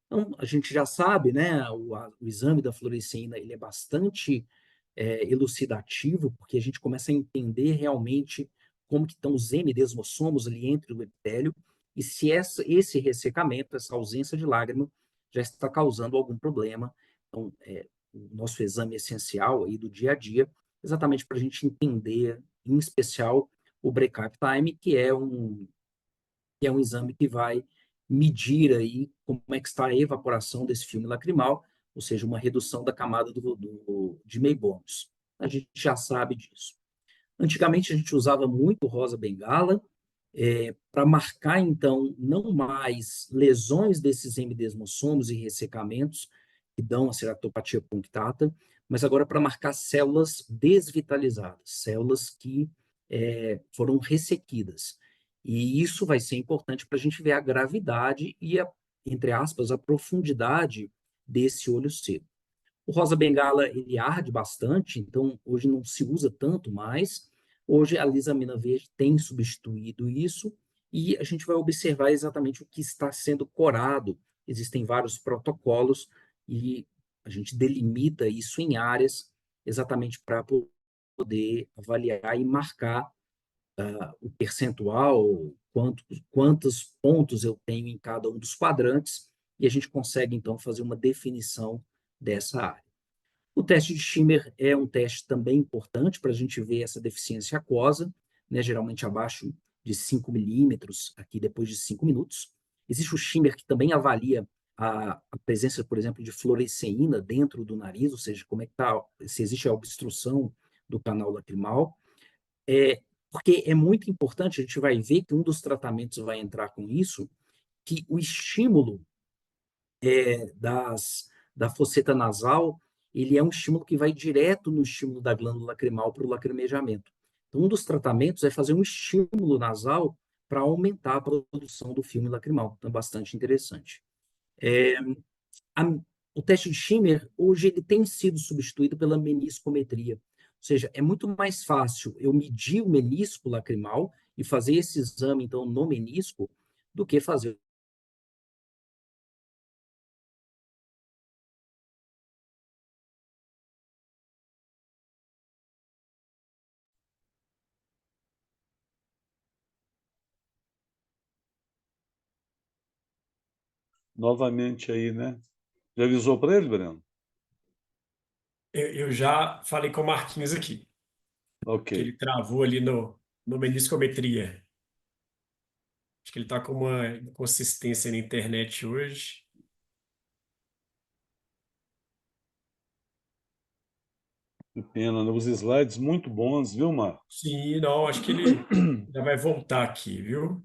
Então, a gente já sabe, né, o exame da fluoresceína, ele é bastante elucidativo, porque a gente começa a entender realmente como que estão os M-desmossomos ali entre o epitélio, e se esse ressecamento, essa ausência de lágrima, já está causando algum problema. Então, o nosso exame essencial aí do dia a dia, exatamente para a gente entender, em especial, o break-up time, que é um exame que vai medir aí como é que está a evaporação desse filme lacrimal, ou seja, uma redução da camada de Meibômios. A gente já sabe disso. Antigamente a gente usava muito rosa bengala para marcar, então, não mais lesões desses hemidesmossomos e ressecamentos que dão a ceratopatia punctata, mas agora para marcar células desvitalizadas, células que foram ressequidas. E isso vai ser importante para a gente ver a gravidade e, entre aspas, a profundidade desse olho seco. O rosa bengala, ele arde bastante, então hoje não se usa tanto mais. Hoje a lisamina verde tem substituído isso e a gente vai observar exatamente o que está sendo corado. Existem vários protocolos e a gente delimita isso em áreas exatamente para poder avaliar e marcar o percentual, quantos pontos eu tenho em cada um dos quadrantes, e a gente consegue, então, fazer uma definição dessa área. O teste de Schimmer é um teste também importante para a gente ver essa deficiência aquosa, né, geralmente abaixo de 5 milímetros, aqui depois de 5 minutos. Existe o Schimmer que também avalia a presença, por exemplo, de fluoresceína dentro do nariz, ou seja, como é que tá, se existe a obstrução do canal lacrimal. Porque é muito importante, a gente vai ver que um dos tratamentos vai entrar com isso, que o estímulo da fosseta nasal, ele é um estímulo que vai direto no estímulo da glândula lacrimal para o lacrimejamento. Então, um dos tratamentos é fazer um estímulo nasal para aumentar a produção do filme lacrimal. Então, é bastante interessante. O teste de Schimmer, hoje, ele tem sido substituído pela meniscometria. Ou seja, é muito mais fácil eu medir o menisco lacrimal e fazer esse exame, então, no menisco, do que fazer Novamente aí, né? Já avisou para ele, Breno? Eu já falei com o Marquinhos aqui, Ok. que ele travou ali no meniscometria. Acho que ele está com uma inconsistência na internet hoje. Que pena, né? Os slides muito bons, viu, Marcos? Sim, não, acho que ele já vai voltar aqui, viu?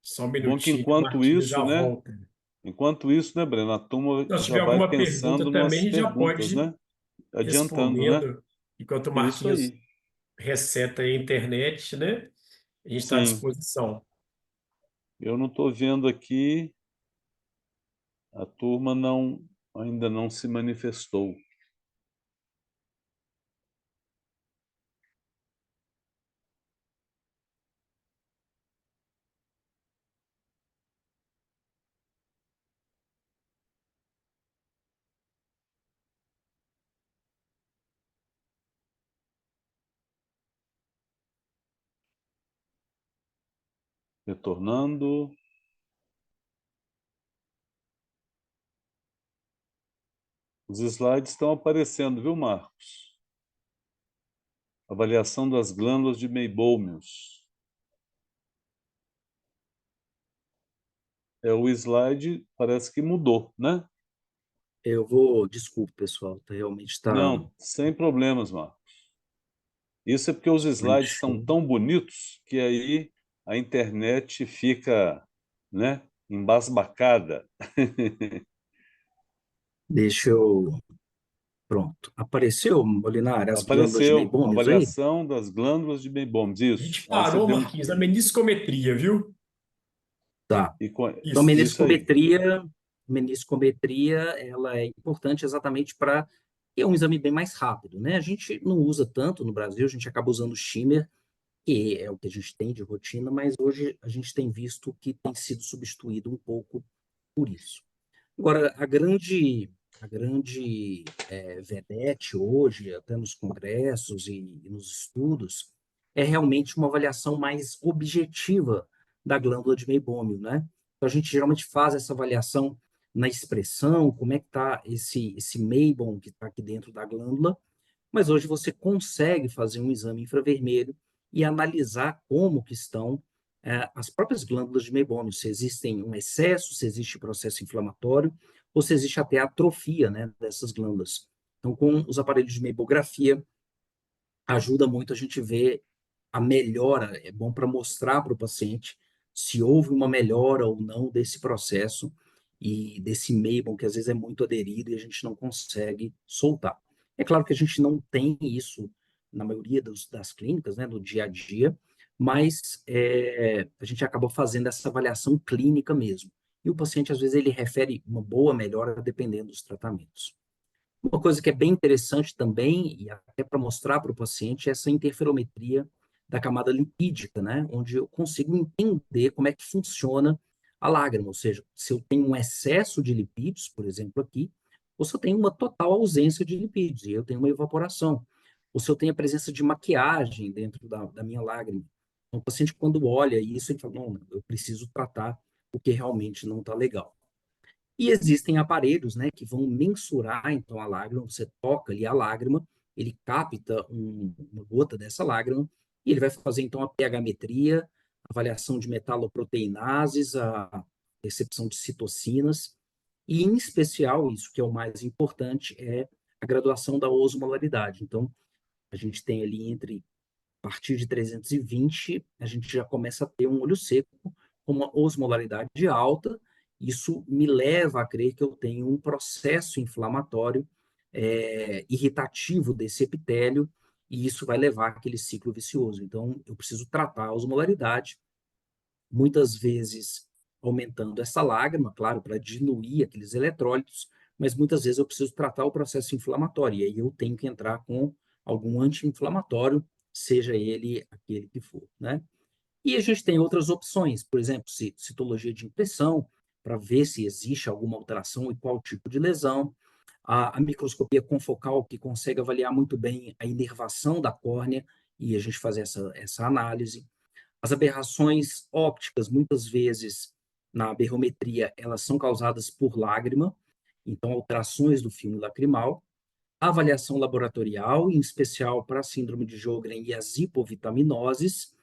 Só um Bom que minutinho que o Marquinhos já volta. enquanto isso, né, Breno, a turma Então, se já tiver vai alguma pergunta pensando também, a nas gente já perguntas, pode né? ir Adiantando, né? respondendo, enquanto o Isso Marquinhos aí. reseta aí a internet, né? A gente está à Sim, disposição. eu não estou vendo aqui, a turma ainda não se manifestou. Retornando. Os slides estão aparecendo, viu, Marcos? Avaliação das glândulas de Meibomius. O slide parece que mudou, né? desculpe, pessoal, realmente está. Não, sem problemas, Marcos. Isso é porque os slides Deixa, são tão bonitos que aí a internet fica, né, embasbacada. deixa eu. Pronto. Apareceu, Molinari, as glândulas de Apareceu Meibomius aí? avaliação das glândulas de Meibomius. A Isso. gente Aí você parou, deu um... Marquinhos, na meniscometria, viu? Tá. Então, Isso aí. meniscometria, ela é importante exatamente para é um exame bem mais rápido, né? A gente não usa tanto no Brasil, a gente acaba usando o Shimmer, que é o que a gente tem de rotina, mas hoje a gente tem visto que tem sido substituído um pouco por isso. Agora, a grande vedete hoje, até nos congressos e nos estudos, é realmente uma avaliação mais objetiva da glândula de Meibômio, né? Então, a gente geralmente faz essa avaliação na expressão, como é que está esse meibom que está aqui dentro da glândula, mas hoje você consegue fazer um exame infravermelho e analisar como que estão as próprias glândulas de meibômio, se existem um excesso, se existe processo inflamatório, ou se existe até atrofia, né, dessas glândulas. Então, com os aparelhos de meibografia, ajuda muito a gente ver a melhora, é bom para mostrar para o paciente se houve uma melhora ou não desse processo e desse meibom, que às vezes é muito aderido e a gente não consegue soltar. É claro que a gente não tem isso na maioria das clínicas, né, do dia a dia, mas a gente acaba fazendo essa avaliação clínica mesmo. E o paciente, às vezes, ele refere uma boa melhora dependendo dos tratamentos. Uma coisa que é bem interessante também, e até para mostrar para o paciente, é essa interferometria da camada lipídica, né? Onde eu consigo entender como é que funciona a lágrima, ou seja, se eu tenho um excesso de lipídios, por exemplo, aqui, ou se eu tenho uma total ausência de lipídios, e eu tenho uma evaporação, ou se eu tenho a presença de maquiagem dentro da minha lágrima. Então, o paciente, quando olha isso, ele fala, não, eu preciso tratar o que realmente não está legal. E existem aparelhos, né, que vão mensurar, então, a lágrima, você toca ali a lágrima, ele capta uma gota dessa lágrima, e ele vai fazer, então, a pH-metria, avaliação de metaloproteinases, a recepção de citocinas, e, em especial, isso que é o mais importante, é a graduação da osmolaridade. Então, a gente tem ali a partir de 320, a gente já começa a ter um olho seco com uma osmolaridade alta. Isso me leva a crer que eu tenho um processo inflamatório irritativo desse epitélio, e isso vai levar àquele ciclo vicioso. Então, eu preciso tratar a osmolaridade, muitas vezes aumentando essa lágrima, claro, para diluir aqueles eletrólitos, mas muitas vezes eu preciso tratar o processo inflamatório, e aí eu tenho que entrar com algum anti-inflamatório seja ele aquele que for, né? E a gente tem outras opções, por exemplo, citologia de impressão, para ver se existe alguma alteração e qual tipo de lesão. A microscopia confocal, que consegue avaliar muito bem a inervação da córnea, e a gente fazer essa análise. As aberrações ópticas, muitas vezes, na aberrometria, elas são causadas por lágrima, então alterações do filme lacrimal. A avaliação laboratorial, em especial para a síndrome de Sjögren e as hipovitaminoses.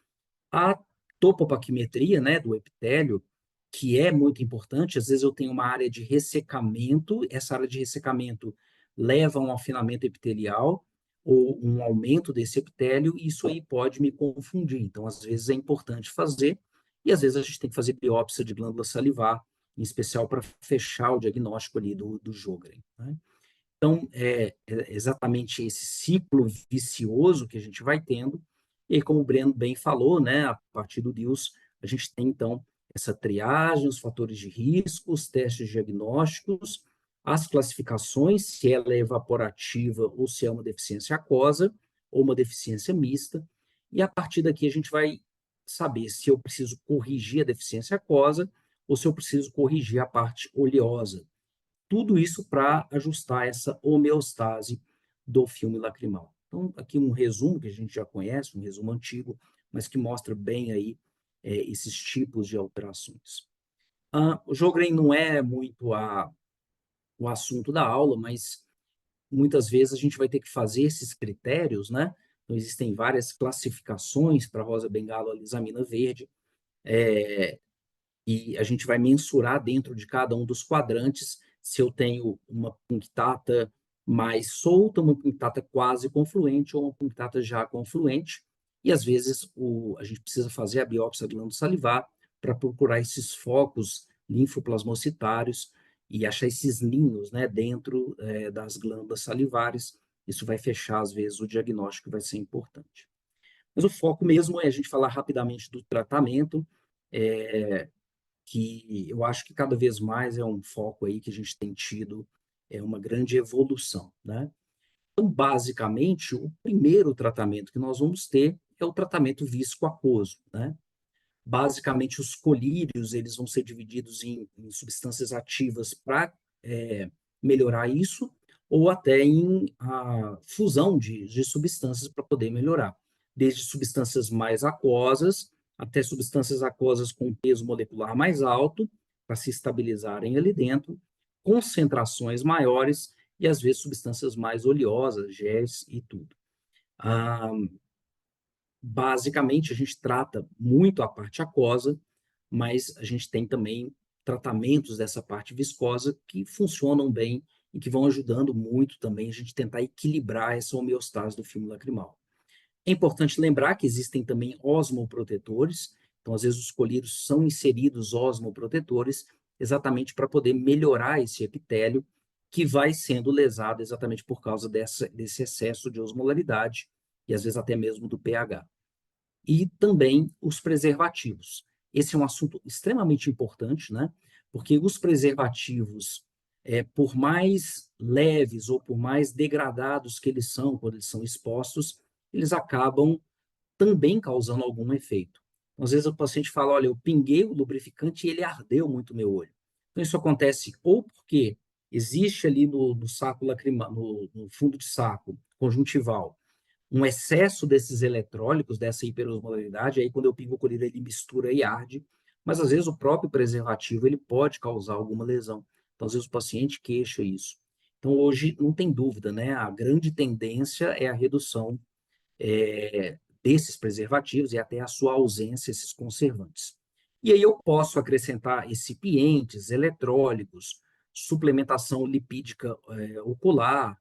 A topopaquimetria, né, do epitélio, que é muito importante. Às vezes eu tenho uma área de ressecamento, essa área de ressecamento leva a um afinamento epitelial ou um aumento desse epitélio, e isso aí pode me confundir. Então, às vezes é importante fazer, e às vezes a gente tem que fazer biópsia de glândula salivar, em especial para fechar o diagnóstico ali do Sjögren, né? Então, é exatamente esse ciclo vicioso que a gente vai tendo, e aí, como o Breno bem falou, né, a partir do DILS, a gente tem, então, essa triagem, os fatores de risco, os testes diagnósticos, as classificações, se ela é evaporativa ou se é uma deficiência aquosa, ou uma deficiência mista, e a partir daqui a gente vai saber se eu preciso corrigir a deficiência aquosa ou se eu preciso corrigir a parte oleosa. Tudo isso para ajustar essa homeostase do filme lacrimal. Então, aqui um resumo que a gente já conhece, um resumo antigo, mas que mostra bem aí esses tipos de alterações. O Sjögren não é muito o assunto da aula, mas muitas vezes a gente vai ter que fazer esses critérios, né? Então, existem várias classificações para rosa bengala, alisamina verde, e a gente vai mensurar dentro de cada um dos quadrantes se eu tenho uma punctata mais solta, uma punctata quase confluente ou uma punctata já confluente, e às vezes a gente precisa fazer a biópsia glândula salivar para procurar esses focos linfoplasmocitários e achar esses ninhos, né, dentro das glândulas salivares. Isso vai fechar, às vezes, o diagnóstico, vai ser importante. Mas o foco mesmo é a gente falar rapidamente do tratamento, que eu acho que cada vez mais é um foco aí que a gente tem tido, uma grande evolução, né? Então, basicamente, o primeiro tratamento que nós vamos ter é o tratamento viscoaquoso, né? Basicamente, os colírios, eles vão ser divididos em substâncias ativas para melhorar isso, ou até em a fusão de substâncias para poder melhorar, desde substâncias mais aquosas até substâncias aquosas com peso molecular mais alto, para se estabilizarem ali dentro, concentrações maiores e, às vezes, substâncias mais oleosas, géis e tudo. Basicamente, a gente trata muito a parte aquosa, mas a gente tem também tratamentos dessa parte viscosa que funcionam bem e que vão ajudando muito também a gente tentar equilibrar essa homeostase do filme lacrimal. É importante lembrar que existem também osmoprotetores, então às vezes os colírios são inseridos osmoprotetores exatamente para poder melhorar esse epitélio que vai sendo lesado exatamente por causa desse excesso de osmolaridade e às vezes até mesmo do pH. E também os preservativos. Esse é um assunto extremamente importante, né? Porque os preservativos, por mais leves ou por mais degradados que eles são, quando eles são expostos, eles acabam também causando algum efeito. Então, às vezes o paciente fala, olha, eu pinguei o lubrificante e ele ardeu muito o meu olho. Então, isso acontece ou porque existe ali no saco lacrimal, no fundo de saco conjuntival, um excesso desses eletrólicos, dessa hiperosmolaridade, aí quando eu pingo o colírio ele mistura e arde, mas às vezes o próprio preservativo ele pode causar alguma lesão. Então, às vezes o paciente queixa isso. Então, hoje não tem dúvida, né? A grande tendência é a redução desses preservativos e até a sua ausência, esses conservantes. E aí eu posso acrescentar excipientes, eletrólicos, suplementação lipídica ocular,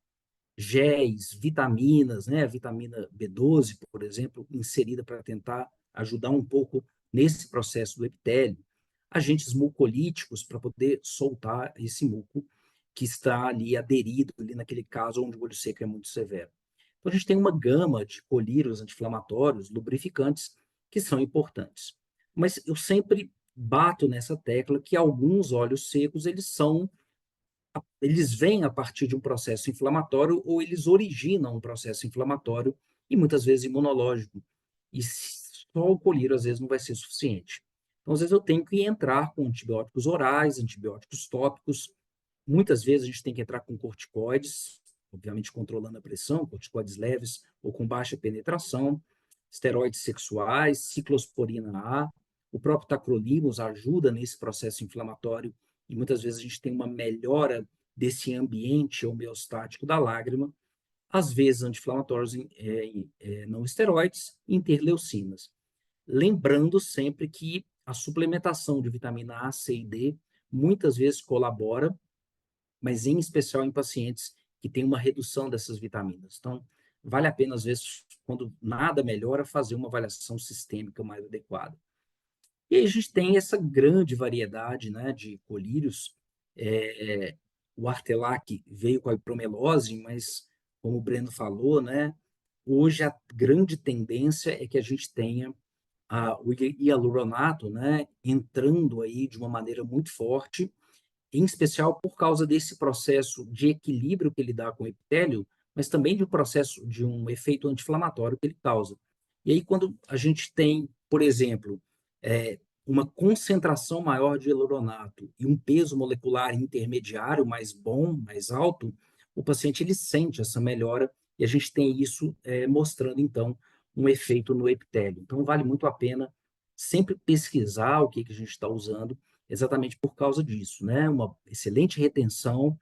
géis, vitaminas, né? A vitamina B12, por exemplo, inserida para tentar ajudar um pouco nesse processo do epitélio, agentes mucolíticos para poder soltar esse muco que está ali aderido, ali naquele caso onde o olho seco é muito severo. Então, a gente tem uma gama de colírios anti-inflamatórios, lubrificantes, que são importantes. Mas eu sempre bato nessa tecla que alguns óleos secos, eles vêm a partir de um processo inflamatório ou eles originam um processo inflamatório e muitas vezes imunológico. E só o colírio, às vezes, não vai ser suficiente. Então, às vezes, eu tenho que entrar com antibióticos orais, antibióticos tópicos. Muitas vezes, a gente tem que entrar com corticoides, obviamente controlando a pressão, corticoides leves ou com baixa penetração, esteroides sexuais, ciclosporina A. O próprio tacrolimus ajuda nesse processo inflamatório e muitas vezes a gente tem uma melhora desse ambiente homeostático da lágrima, às vezes anti-inflamatórios não esteroides e interleucinas. Lembrando sempre que a suplementação de vitamina A, C e D muitas vezes colabora, mas em especial em pacientes que têm uma redução dessas vitaminas. Então, vale a pena, às vezes, quando nada melhora, fazer uma avaliação sistêmica mais adequada. E aí a gente tem essa grande variedade, né, de colírios. O Artelac veio com a hipromelose, mas, como o Breno falou, né, hoje a grande tendência é que a gente tenha o hialuronato, né, entrando aí de uma maneira muito forte, em especial por causa desse processo de equilíbrio que ele dá com o epitélio, mas também de um processo de um efeito anti-inflamatório que ele causa. E aí, quando a gente tem, por exemplo, uma concentração maior de hialuronato e um peso molecular intermediário mais bom, mais alto, o paciente ele sente essa melhora e a gente tem isso mostrando, então, um efeito no epitélio. Então, vale muito a pena sempre pesquisar o que a gente está usando, exatamente por causa disso, né? Uma excelente retenção,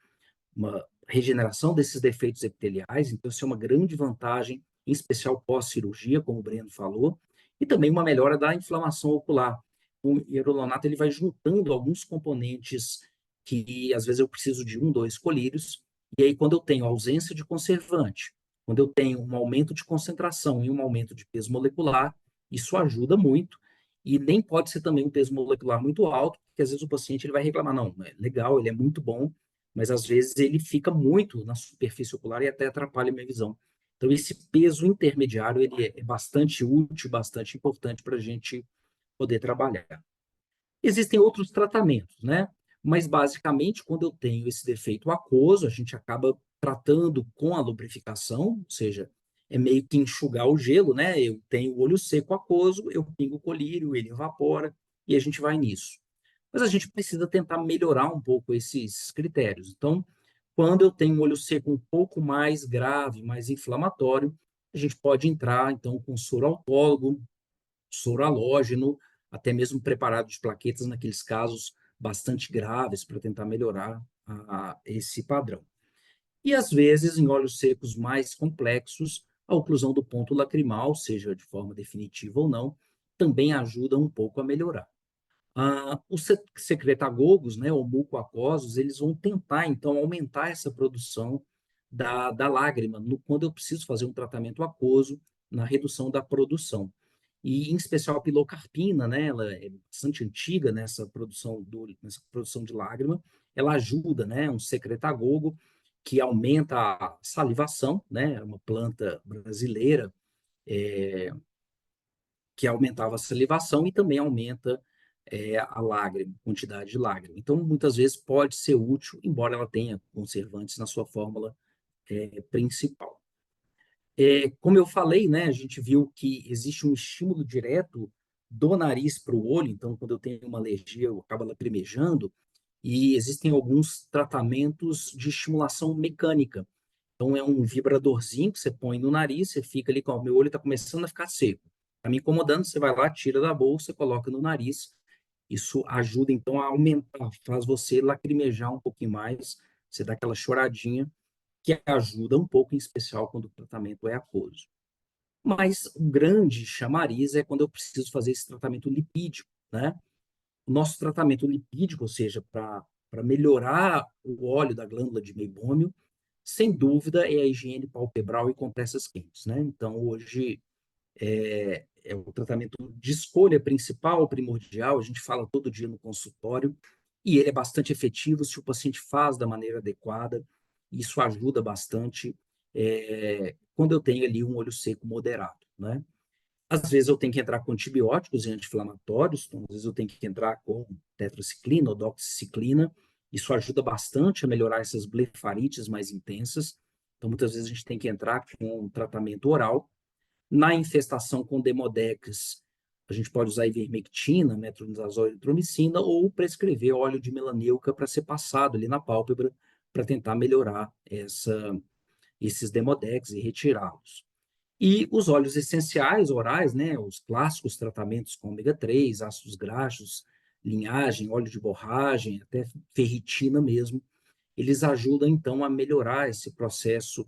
uma regeneração desses defeitos epiteliais, então isso é uma grande vantagem, em especial pós-cirurgia, como o Breno falou, e também uma melhora da inflamação ocular. O hialuronato ele vai juntando alguns componentes que às vezes eu preciso de 1, 2 colírios, e aí quando eu tenho ausência de conservante, quando eu tenho um aumento de concentração e um aumento de peso molecular, isso ajuda muito, e nem pode ser também um peso molecular muito alto, porque às vezes o paciente ele vai reclamar, não, é legal, ele é muito bom, mas às vezes ele fica muito na superfície ocular e até atrapalha a minha visão. Então, esse peso intermediário ele é bastante útil, bastante importante para a gente poder trabalhar. Existem outros tratamentos, né? Mas, basicamente, quando eu tenho esse defeito aquoso, a gente acaba tratando com a lubrificação, ou seja, é meio que enxugar o gelo, né? Eu tenho o olho seco aquoso, eu pingo o colírio, ele evapora e a gente vai nisso. Mas a gente precisa tentar melhorar um pouco esses critérios. Então, quando eu tenho um olho seco um pouco mais grave, mais inflamatório, a gente pode entrar, então, com soro autólogo, soro halógeno, até mesmo preparado de plaquetas naqueles casos bastante graves para tentar melhorar esse padrão. E, às vezes, em olhos secos mais complexos, a oclusão do ponto lacrimal, seja de forma definitiva ou não, também ajuda um pouco a melhorar. Os secretagogos, né, ou mucoacosos, eles vão tentar, então, aumentar essa produção da lágrima, quando eu preciso fazer um tratamento aquoso, na redução da produção. E, em especial, a pilocarpina, né, ela é bastante antiga nessa nessa produção de lágrima, ela ajuda, né, um secretagogo que aumenta a salivação, né, é uma planta brasileira que aumentava a salivação e também aumenta a lágrima, quantidade de lágrima. Então, muitas vezes pode ser útil, embora ela tenha conservantes na sua fórmula principal. Como eu falei, né, a gente viu que existe um estímulo direto do nariz para o olho, então, quando eu tenho uma alergia, eu acabo lacrimejando, e existem alguns tratamentos de estimulação mecânica. Então, é um vibradorzinho que você põe no nariz, você fica ali, o meu olho está começando a ficar seco. Está me incomodando, você vai lá, tira da bolsa, coloca no nariz. Isso ajuda, então, a aumentar, faz você lacrimejar um pouquinho mais, você dá aquela choradinha, que ajuda um pouco, em especial quando o tratamento é aquoso. Mas o grande chamariz é quando eu preciso fazer esse tratamento lipídico, né? O nosso tratamento lipídico, ou seja, para melhorar o óleo da glândula de meibômio, sem dúvida é a higiene palpebral e compressas quentes, né? Então, hoje é o tratamento de escolha principal, primordial, a gente fala todo dia no consultório, e ele é bastante efetivo se o paciente faz da maneira adequada, isso ajuda bastante quando eu tenho ali um olho seco moderado, né? Às vezes eu tenho que entrar com antibióticos e anti-inflamatórios, então, às vezes eu tenho que entrar com tetraciclina ou doxiciclina, isso ajuda bastante a melhorar essas blefarites mais intensas, então muitas vezes a gente tem que entrar com um tratamento oral, Na infestação com Demodex, a gente pode usar ivermectina, metronidazol e eritromicina, ou prescrever óleo de melaneuca para ser passado ali na pálpebra para tentar melhorar esses Demodex e retirá-los. E os óleos essenciais orais, né, os clássicos tratamentos com ômega 3, ácidos graxos, linhagem, óleo de borragem, até ferritina mesmo, eles ajudam então a melhorar esse processo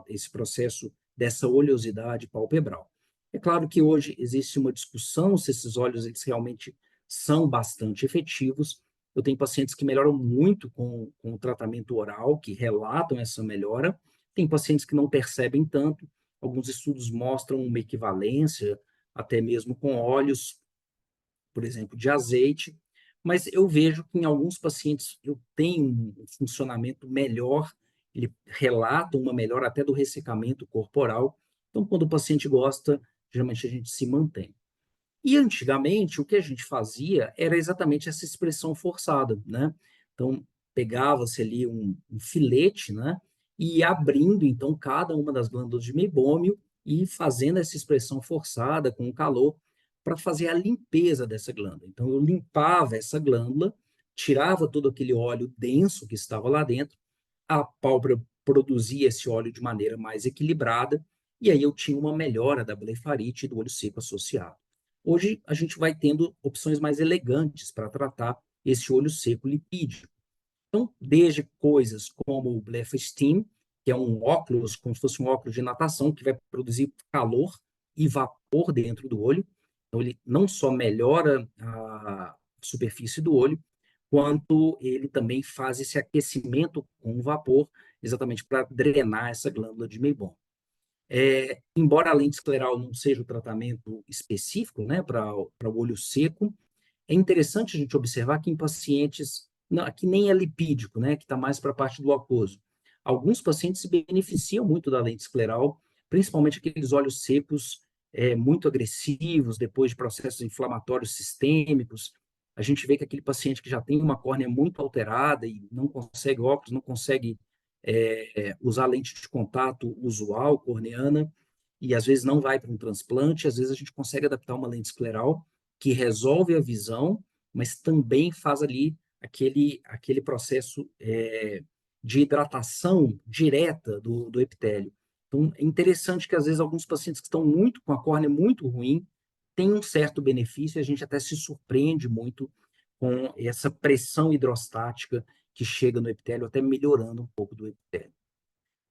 esse processo dessa oleosidade palpebral. É claro que hoje existe uma discussão se esses óleos eles realmente são bastante efetivos. Eu tenho pacientes que melhoram muito com o tratamento oral, que relatam essa melhora. Tem pacientes que não percebem tanto. Alguns estudos mostram uma equivalência, até mesmo com óleos, por exemplo, de azeite, mas eu vejo que em alguns pacientes eu tenho um funcionamento melhor, ele relata uma melhora até do ressecamento corporal. Então, quando o paciente gosta, geralmente a gente se mantém. E antigamente, o que a gente fazia era exatamente essa expressão forçada, né? Então, pegava-se ali um filete, né? E ia abrindo, então, cada uma das glândulas de meibômio e fazendo essa expressão forçada com o calor para fazer a limpeza dessa glândula. Então, eu limpava essa glândula, tirava todo aquele óleo denso que estava lá dentro, a pálpebra produzia esse óleo de maneira mais equilibrada, e aí eu tinha uma melhora da blefarite e do olho seco associado. Hoje, a gente vai tendo opções mais elegantes para tratar esse olho seco lipídico. Então, desde coisas como o BlefaSteam, que é um óculos, como se fosse um óculos de natação, que vai produzir calor e vapor dentro do olho. Então, ele não só melhora a superfície do olho, quanto ele também faz esse aquecimento com o vapor, exatamente para drenar essa glândula de Meibom. Embora a lente escleral não seja o tratamento específico, né, para o olho seco, é interessante a gente observar que em pacientes, não, que nem é lipídico, né, que está mais para a parte do aquoso, alguns pacientes se beneficiam muito da lente escleral, principalmente aqueles olhos secos muito agressivos, depois de processos inflamatórios sistêmicos. A gente vê que aquele paciente que já tem uma córnea muito alterada e não consegue óculos, não consegue usar lente de contato usual, corneana, e às vezes não vai para um transplante, às vezes a gente consegue adaptar uma lente escleral que resolve a visão, mas também faz ali aquele processo de hidratação direta do epitélio. Então, é interessante que às vezes alguns pacientes que estão muito com a córnea muito ruim têm um certo benefício e a gente até se surpreende muito com essa pressão hidrostática que chega no epitélio, até melhorando um pouco do epitélio.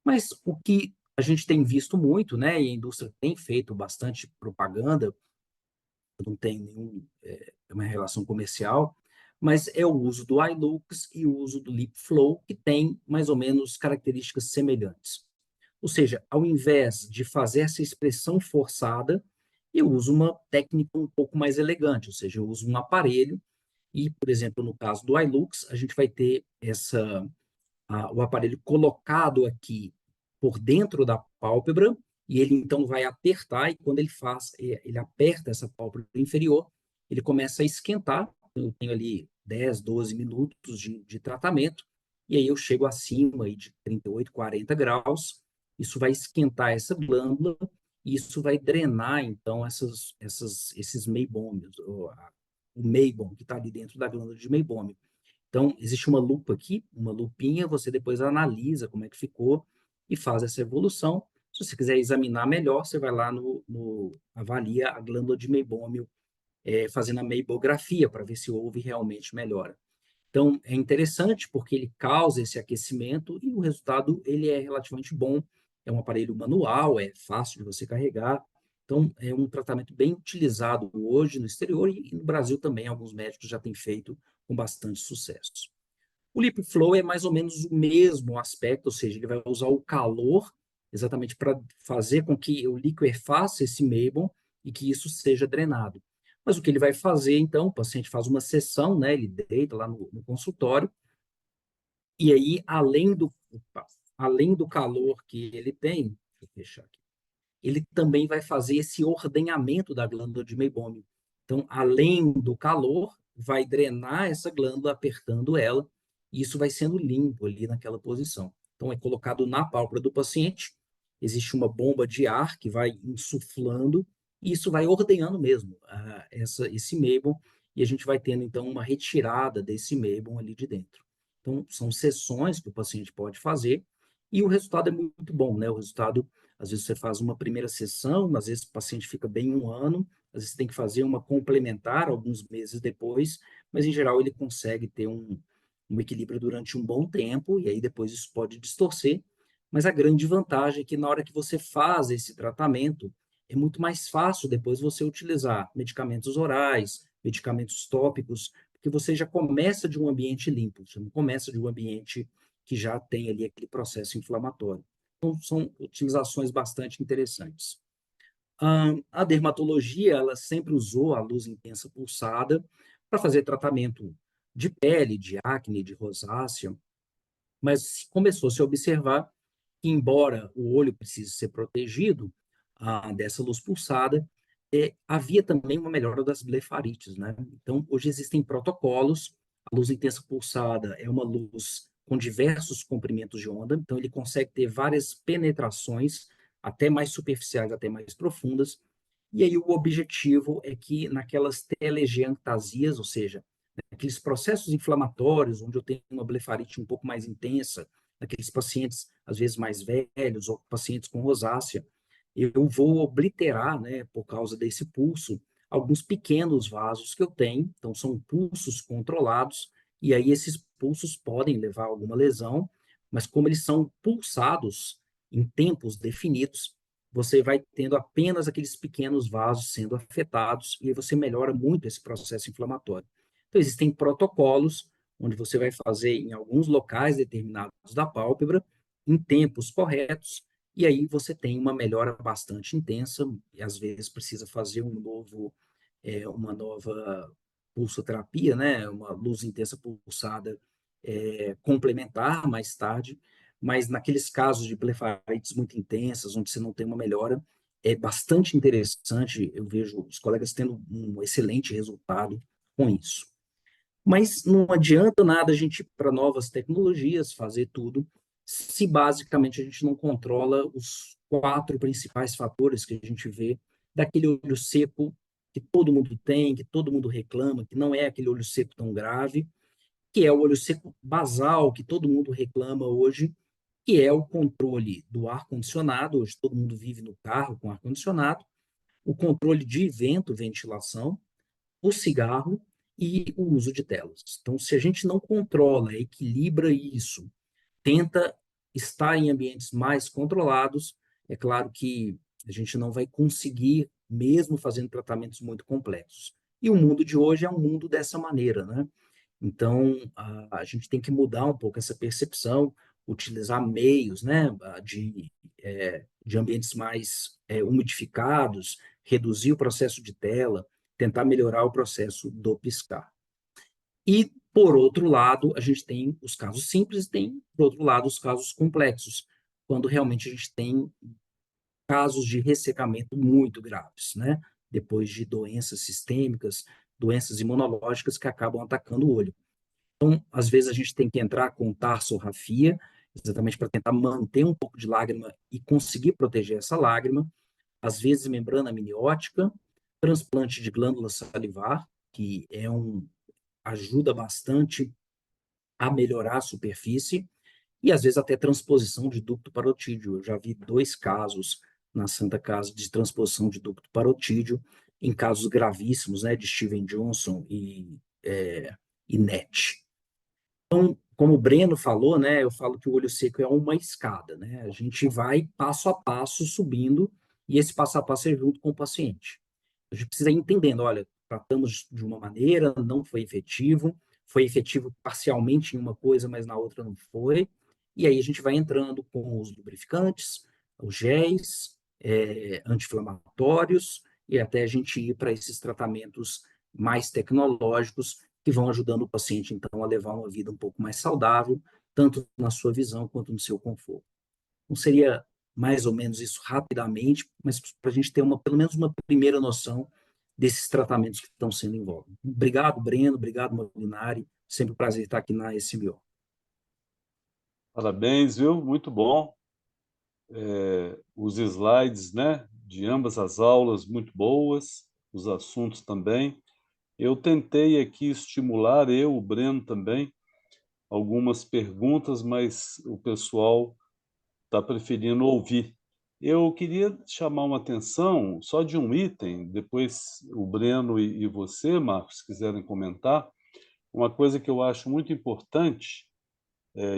Mas o que a gente tem visto muito, né, e a indústria tem feito bastante propaganda, não tem uma relação comercial, mas é o uso do iLux e o uso do LipFlow, que tem mais ou menos características semelhantes. Ou seja, ao invés de fazer essa expressão forçada, eu uso uma técnica um pouco mais elegante, ou seja, eu uso um aparelho e, por exemplo, no caso do iLux, a gente vai ter o aparelho colocado aqui por dentro da pálpebra, e ele então vai apertar, e quando ele aperta essa pálpebra inferior, ele começa a esquentar. Eu tenho ali 10, 12 minutos de tratamento, e aí eu chego acima aí de 38, 40 graus, isso vai esquentar essa glândula, e isso vai drenar, então, esses meibômios, o meibom que está ali dentro da glândula de meibômio. Então, existe uma lupa aqui, uma lupinha, você depois analisa como é que ficou e faz essa evolução. Se você quiser examinar melhor, você vai lá avalia a glândula de meibômio, fazendo a meibografia, para ver se houve realmente melhora. Então, é interessante porque ele causa esse aquecimento e o resultado ele é relativamente bom. É um aparelho manual, é fácil de você carregar. Então, é um tratamento bem utilizado hoje no exterior e no Brasil também alguns médicos já têm feito com bastante sucesso. O LipFlow é mais ou menos o mesmo aspecto, ou seja, ele vai usar o calor exatamente para fazer com que o liquefaça esse meibom e que isso seja drenado. Mas o que ele vai fazer, então, o paciente faz uma sessão, né, ele deita lá no consultório, e aí, além do calor que ele tem, deixa eu fechar aqui, ele também vai fazer esse ordenhamento da glândula de meibômio. Então, além do calor, vai drenar essa glândula, apertando ela, e isso vai sendo limpo ali naquela posição. Então, é colocado na pálpebra do paciente, existe uma bomba de ar que vai insuflando, e isso vai ordenhando mesmo esse meibum, e a gente vai tendo, então, uma retirada desse meibum ali de dentro. Então, são sessões que o paciente pode fazer, e o resultado é muito bom, né? O resultado, às vezes você faz uma primeira sessão, às vezes o paciente fica bem 1 ano, às vezes tem que fazer uma complementar alguns meses depois, mas em geral ele consegue ter um equilíbrio durante um bom tempo, e aí depois isso pode distorcer, mas a grande vantagem é que na hora que você faz esse tratamento, é muito mais fácil depois você utilizar medicamentos orais, medicamentos tópicos, porque você já começa de um ambiente limpo, você não começa de um ambiente que já tem ali aquele processo inflamatório. Então, são utilizações bastante interessantes. A dermatologia, ela sempre usou a luz intensa pulsada para fazer tratamento de pele, de acne, de rosácea, mas começou a se observar que, embora o olho precise ser protegido dessa luz pulsada, havia também uma melhora das blefarites, né? Então, hoje existem protocolos. A luz intensa pulsada é uma luz com diversos comprimentos de onda, então ele consegue ter várias penetrações, até mais superficiais, até mais profundas. E aí o objetivo é que naquelas telegeantasias, ou seja, aqueles processos inflamatórios, onde eu tenho uma blefarite um pouco mais intensa, naqueles pacientes, às vezes, mais velhos, ou pacientes com rosácea, eu vou obliterar, né, por causa desse pulso, alguns pequenos vasos que eu tenho, então são pulsos controlados, e aí esses pulsos podem levar a alguma lesão, mas como eles são pulsados em tempos definidos, você vai tendo apenas aqueles pequenos vasos sendo afetados, e aí você melhora muito esse processo inflamatório. Então, existem protocolos onde você vai fazer em alguns locais determinados da pálpebra, em tempos corretos, e aí você tem uma melhora bastante intensa, e às vezes precisa fazer uma nova pulsoterapia, né? Uma luz intensa pulsada complementar mais tarde, mas naqueles casos de blefarites muito intensas, onde você não tem uma melhora, é bastante interessante, eu vejo os colegas tendo um excelente resultado com isso. Mas não adianta nada a gente ir para novas tecnologias, fazer tudo, se basicamente a gente não controla os 4 principais fatores que a gente vê daquele olho seco que todo mundo tem, que todo mundo reclama, que não é aquele olho seco tão grave, que é o olho seco basal, que todo mundo reclama hoje, que é o controle do ar-condicionado. Hoje todo mundo vive no carro com ar-condicionado, o controle de vento, ventilação, o cigarro e o uso de telas. Então, se a gente não controla, equilibra isso, tenta estar em ambientes mais controlados, é claro que a gente não vai conseguir, mesmo fazendo tratamentos muito complexos. E o mundo de hoje é um mundo dessa maneira, né? Então, a gente tem que mudar um pouco essa percepção, utilizar meios, né, de ambientes mais umidificados, reduzir o processo de tela, tentar melhorar o processo do piscar. E, por outro lado, a gente tem os casos simples, tem, por outro lado, os casos complexos, quando realmente a gente tem casos de ressecamento muito graves, né? Depois de doenças sistêmicas, doenças imunológicas que acabam atacando o olho. Então, às vezes a gente tem que entrar com tarsorrafia, exatamente para tentar manter um pouco de lágrima e conseguir proteger essa lágrima. Às vezes membrana amniótica, transplante de glândula salivar, que ajuda bastante a melhorar a superfície, e às vezes até transposição de ducto parotídeo. Eu já vi 2 casos na Santa Casa de transposição de ducto parotídeo, em casos gravíssimos, né, de Steven Johnson e NET. Então, como o Breno falou, né, eu falo que o olho seco é uma escada, né? A gente vai passo a passo subindo, e esse passo a passo é junto com o paciente. A gente precisa ir entendendo, olha, tratamos de uma maneira, não foi efetivo parcialmente em uma coisa, mas na outra não foi, e aí a gente vai entrando com os lubrificantes, os géis, anti-inflamatórios, e até a gente ir para esses tratamentos mais tecnológicos, que vão ajudando o paciente, então, a levar uma vida um pouco mais saudável, tanto na sua visão quanto no seu conforto. Não seria mais ou menos isso rapidamente, mas para a gente ter pelo menos uma primeira noção desses tratamentos que estão sendo em voga. Obrigado, Breno, obrigado, Molinari, sempre um prazer estar aqui na SMO. Parabéns, viu? Muito bom. os slides, né, de ambas as aulas muito boas, os assuntos também. Eu tentei aqui estimular, o Breno também, algumas perguntas, mas o pessoal está preferindo ouvir. Eu queria chamar uma atenção só de um item, depois o Breno e você, Marcos, se quiserem comentar, uma coisa que eu acho muito importante,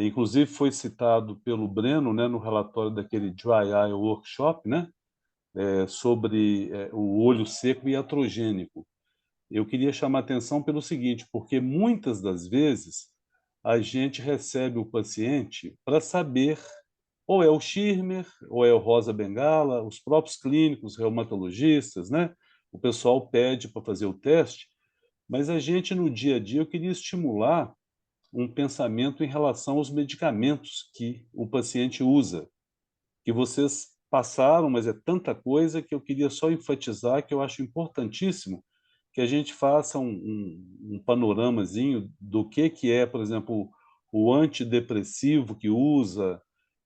inclusive foi citado pelo Breno, né, no relatório daquele Dry Eye Workshop, né, sobre o olho seco e iatrogênico. Eu queria chamar a atenção pelo seguinte, porque muitas das vezes a gente recebe o paciente para saber ou é o Schirmer, ou é o Rosa Bengala, os próprios clínicos, reumatologistas, né? O pessoal pede para fazer o teste, mas a gente no dia a dia eu queria estimular um pensamento em relação aos medicamentos que o paciente usa, que vocês passaram, mas é tanta coisa que eu queria só enfatizar que eu acho importantíssimo que a gente faça um panoramazinho do que é, por exemplo, o antidepressivo que usa,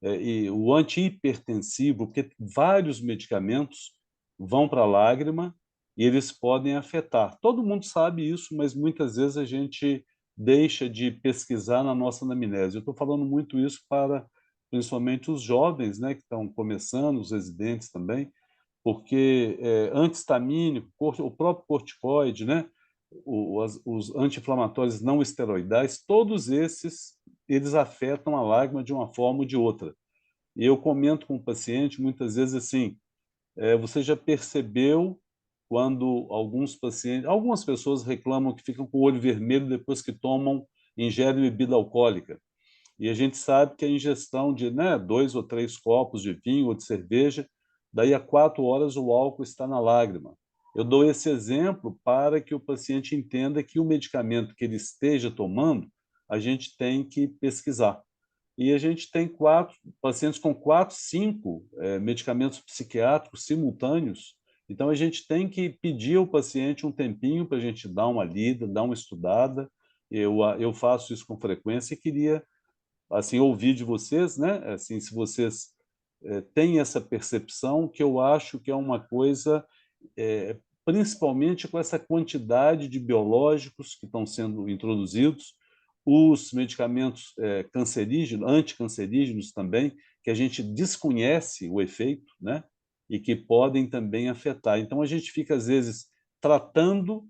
e o antihipertensivo, porque vários medicamentos vão para a lágrima e eles podem afetar. Todo mundo sabe isso, mas muitas vezes a gente deixa de pesquisar na nossa anamnese. Eu estou falando muito isso para principalmente os jovens, né, que estão começando, os residentes também, porque antihistamínico, o próprio corticoide, né, os anti-inflamatórios não esteroidais, todos esses, eles afetam a lágrima de uma forma ou de outra. E eu comento com o paciente muitas vezes assim, você já percebeu quando algumas pessoas reclamam que ficam com o olho vermelho depois que ingerem bebida alcoólica. E a gente sabe que a ingestão de 2 ou 3 copos de vinho ou de cerveja, daí a 4 horas o álcool está na lágrima. Eu dou esse exemplo para que o paciente entenda que o medicamento que ele esteja tomando, a gente tem que pesquisar. E a gente tem pacientes com 4, 5 medicamentos psiquiátricos simultâneos. Então, a gente tem que pedir ao paciente um tempinho para a gente dar uma lida, dar uma estudada. Eu faço isso com frequência e queria assim ouvir de vocês, né? Assim, se vocês têm essa percepção, que eu acho que é uma coisa, principalmente com essa quantidade de biológicos que estão sendo introduzidos, os medicamentos cancerígenos, anticancerígenos também, que a gente desconhece o efeito, né? E que podem também afetar. Então a gente fica às vezes tratando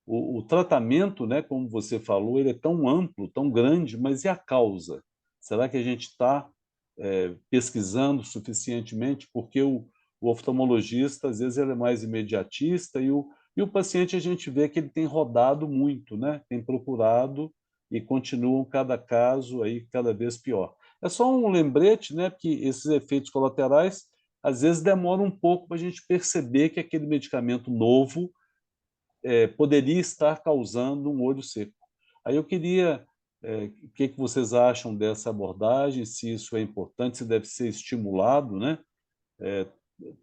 o tratamento, né, como você falou, ele é tão amplo, tão grande, mas e a causa? Será que a gente está pesquisando suficientemente? Porque o oftalmologista, às vezes, ele é mais imediatista e o paciente a gente vê que ele tem rodado muito, né? Tem procurado e continuam cada caso aí cada vez pior. É só um lembrete, né? Porque esses efeitos colaterais às vezes demoram um pouco para a gente perceber que aquele medicamento novo poderia estar causando um olho seco. Aí eu queria, o que vocês acham dessa abordagem, se isso é importante, se deve ser estimulado, né?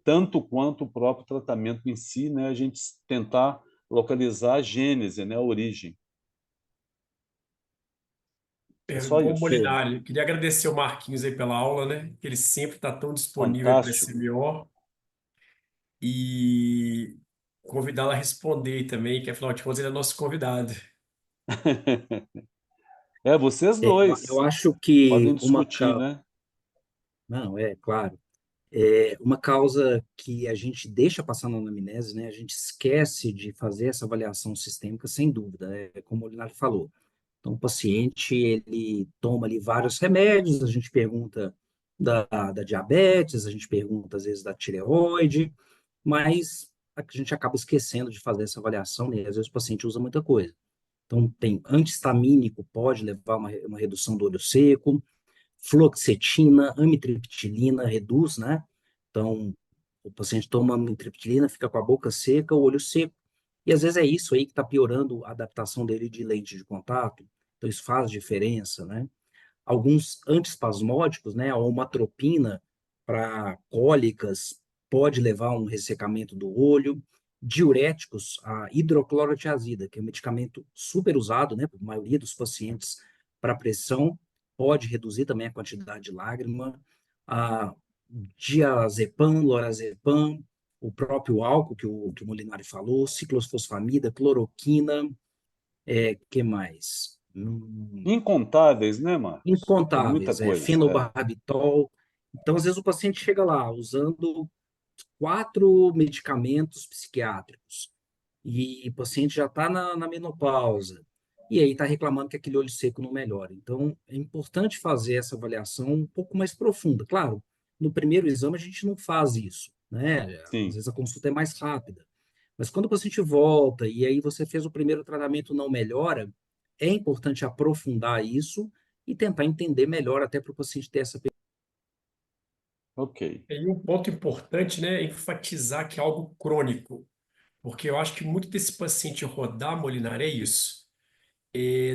Tanto quanto o próprio tratamento em si, né? A gente tentar localizar a gênese, né? A origem. É só Bom, isso. Molinari, queria agradecer o Marquinhos aí pela aula, né? Que ele sempre está tão disponível para esse Fantástico. MO e convidá-lo a responder aí também, que afinal de contas ele é nosso convidado. Vocês Eu dois acho que podem discutir, né? Não, claro. Uma causa que a gente deixa passar na anamnese, né? A gente esquece de fazer essa avaliação sistêmica, sem dúvida, como o Linari falou. Então, o paciente, ele toma ali vários remédios, a gente pergunta da diabetes, a gente pergunta, às vezes, da tireoide, mas a gente acaba esquecendo de fazer essa avaliação, né? Às vezes o paciente usa muita coisa. Então, tem antihistamínico, pode levar a uma redução do olho seco, fluoxetina, amitriptilina reduz, né? Então, o paciente toma amitriptilina, fica com a boca seca, o olho seco, e às vezes é isso aí que está piorando a adaptação dele de lente de contato, então isso faz diferença, né? Alguns antiespasmódicos, né, a omatropina para cólicas pode levar a um ressecamento do olho, diuréticos, a hidroclorotiazida, que é um medicamento super usado, né, por maioria dos pacientes para pressão, pode reduzir também a quantidade de lágrima. diazepam, lorazepam, o próprio álcool que o Molinari falou, ciclofosfamida, cloroquina, que mais? Incontáveis, né, Marcos? É muita Incontáveis, coisa. fenobarbital. Então, às vezes, o paciente chega lá usando 4 medicamentos psiquiátricos e o paciente já está na menopausa, e aí está reclamando que aquele olho seco não melhora. Então, é importante fazer essa avaliação um pouco mais profunda. Claro, no primeiro exame a gente não faz isso, né? Às Sim. vezes a consulta é mais rápida. Mas quando o paciente volta e aí você fez o primeiro tratamento não melhora, é importante aprofundar isso e tentar entender melhor até para o paciente ter essa. Ok. E um ponto importante, né, é enfatizar que é algo crônico, porque eu acho que muito desse paciente rodar Molinari é isso.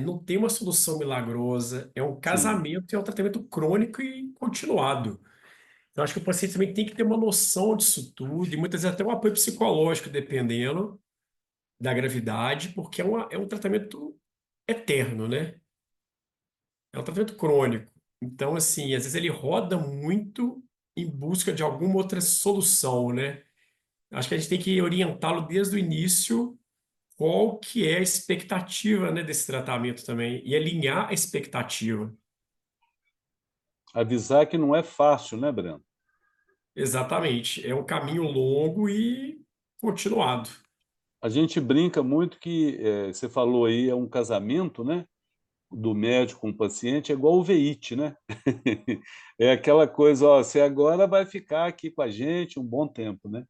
Não tem uma solução milagrosa, é um Sim. casamento, é um tratamento crônico e continuado. Eu acho que o paciente também tem que ter uma noção disso tudo, e muitas vezes até um apoio psicológico, dependendo da gravidade, porque é um tratamento eterno, né? É um tratamento crônico. Então, assim, às vezes ele roda muito em busca de alguma outra solução, né? Acho que a gente tem que orientá-lo desde o início qual que é a expectativa, né, desse tratamento também, e alinhar a expectativa. Avisar que não é fácil, né, Breno? Exatamente. É um caminho longo e continuado. A gente brinca muito que, você falou aí, é um casamento, né? Do médico com o paciente, é igual o veíte, né? É aquela coisa, ó, você agora vai ficar aqui com a gente um bom tempo, né?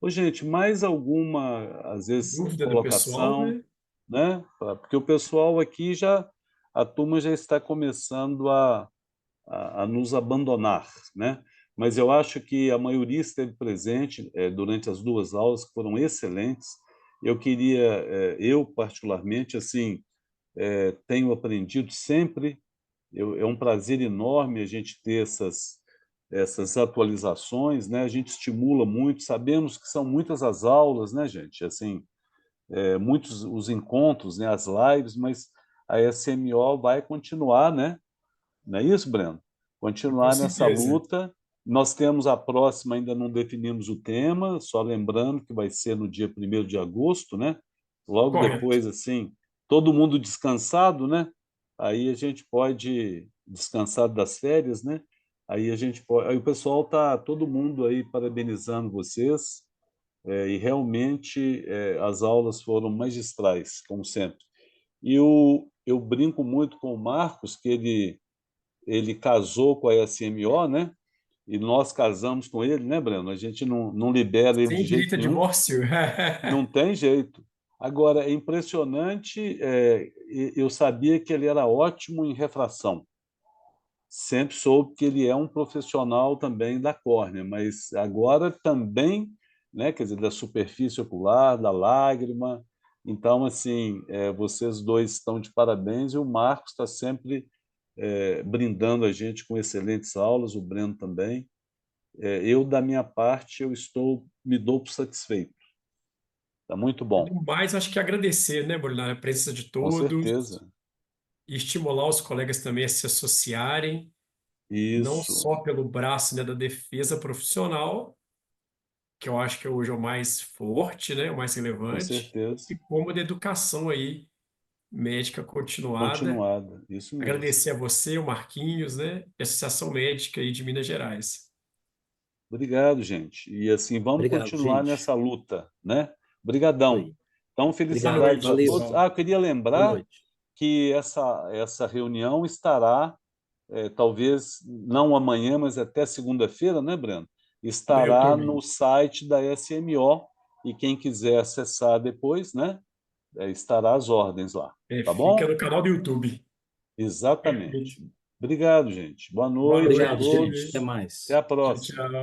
Ô, gente, mais alguma, às vezes, Dúvida do pessoal, colocação, né? né? Porque o pessoal aqui já, a turma já está começando a nos abandonar, né? Mas eu acho que a maioria esteve presente durante as 2 aulas, que foram excelentes. Eu queria, eu particularmente, assim, tenho aprendido sempre. É um prazer enorme a gente ter essas atualizações, né? A gente estimula muito, sabemos que são muitas as aulas, né, gente? Assim, muitos os encontros, né, as lives, mas a SMO vai continuar, né? Não é isso, Breno? Com Continuar nessa certeza. luta. Nós temos a próxima, ainda não definimos o tema, só lembrando que vai ser no dia 1º de agosto, né? Logo Correto. depois, assim, todo mundo descansado, né? Aí a gente pode descansar das férias, né? Aí a gente pode, aí o pessoal tá todo mundo aí parabenizando vocês, e realmente as aulas foram magistrais, como sempre. E eu brinco muito com o Marcos, que ele casou com a SMO, né? E nós casamos com ele, né, Breno? A gente não libera ele de Sem jeito direito a nenhum, divórcio. não tem jeito. Agora, é impressionante, eu sabia que ele era ótimo em refração. Sempre soube que ele é um profissional também da córnea, mas agora também, né, quer dizer, da superfície ocular, da lágrima. Então, assim, vocês dois estão de parabéns e o Marcos está sempre brindando a gente com excelentes aulas, o Breno também. Eu, da minha parte, me dou por satisfeito. Está muito E bom, no mais, acho que agradecer, né, Molinari, a presença de com todos certeza. e estimular os colegas também a se associarem, não Isso, só pelo braço, né, da defesa profissional, que eu acho que hoje é o mais forte, né, o mais com relevante, certeza. e como da educação aí, médica continuada. Continuada, isso mesmo. Agradecer a você, o Marquinhos, né, e a Associação Médica aí de Minas Gerais. Obrigado, gente. E assim, vamos Obrigado, continuar gente. nessa luta, né? Isso Obrigadão. aí. Então, Boa Obrigado. felicidades a noite, Valeu. todos. pessoal. Eu queria Boa lembrar noite. que essa reunião estará, talvez não amanhã, mas até segunda-feira, né, Breno? No Estará no YouTube. site da SMO e quem quiser acessar depois, né, estará às ordens lá. Tá Fica bom? no canal do YouTube. Perfeito. Exatamente. Obrigado, gente. Boa Boa noite a Obrigado, noite. gente. Até todos. Até mais. a Tchau, próxima. tchau.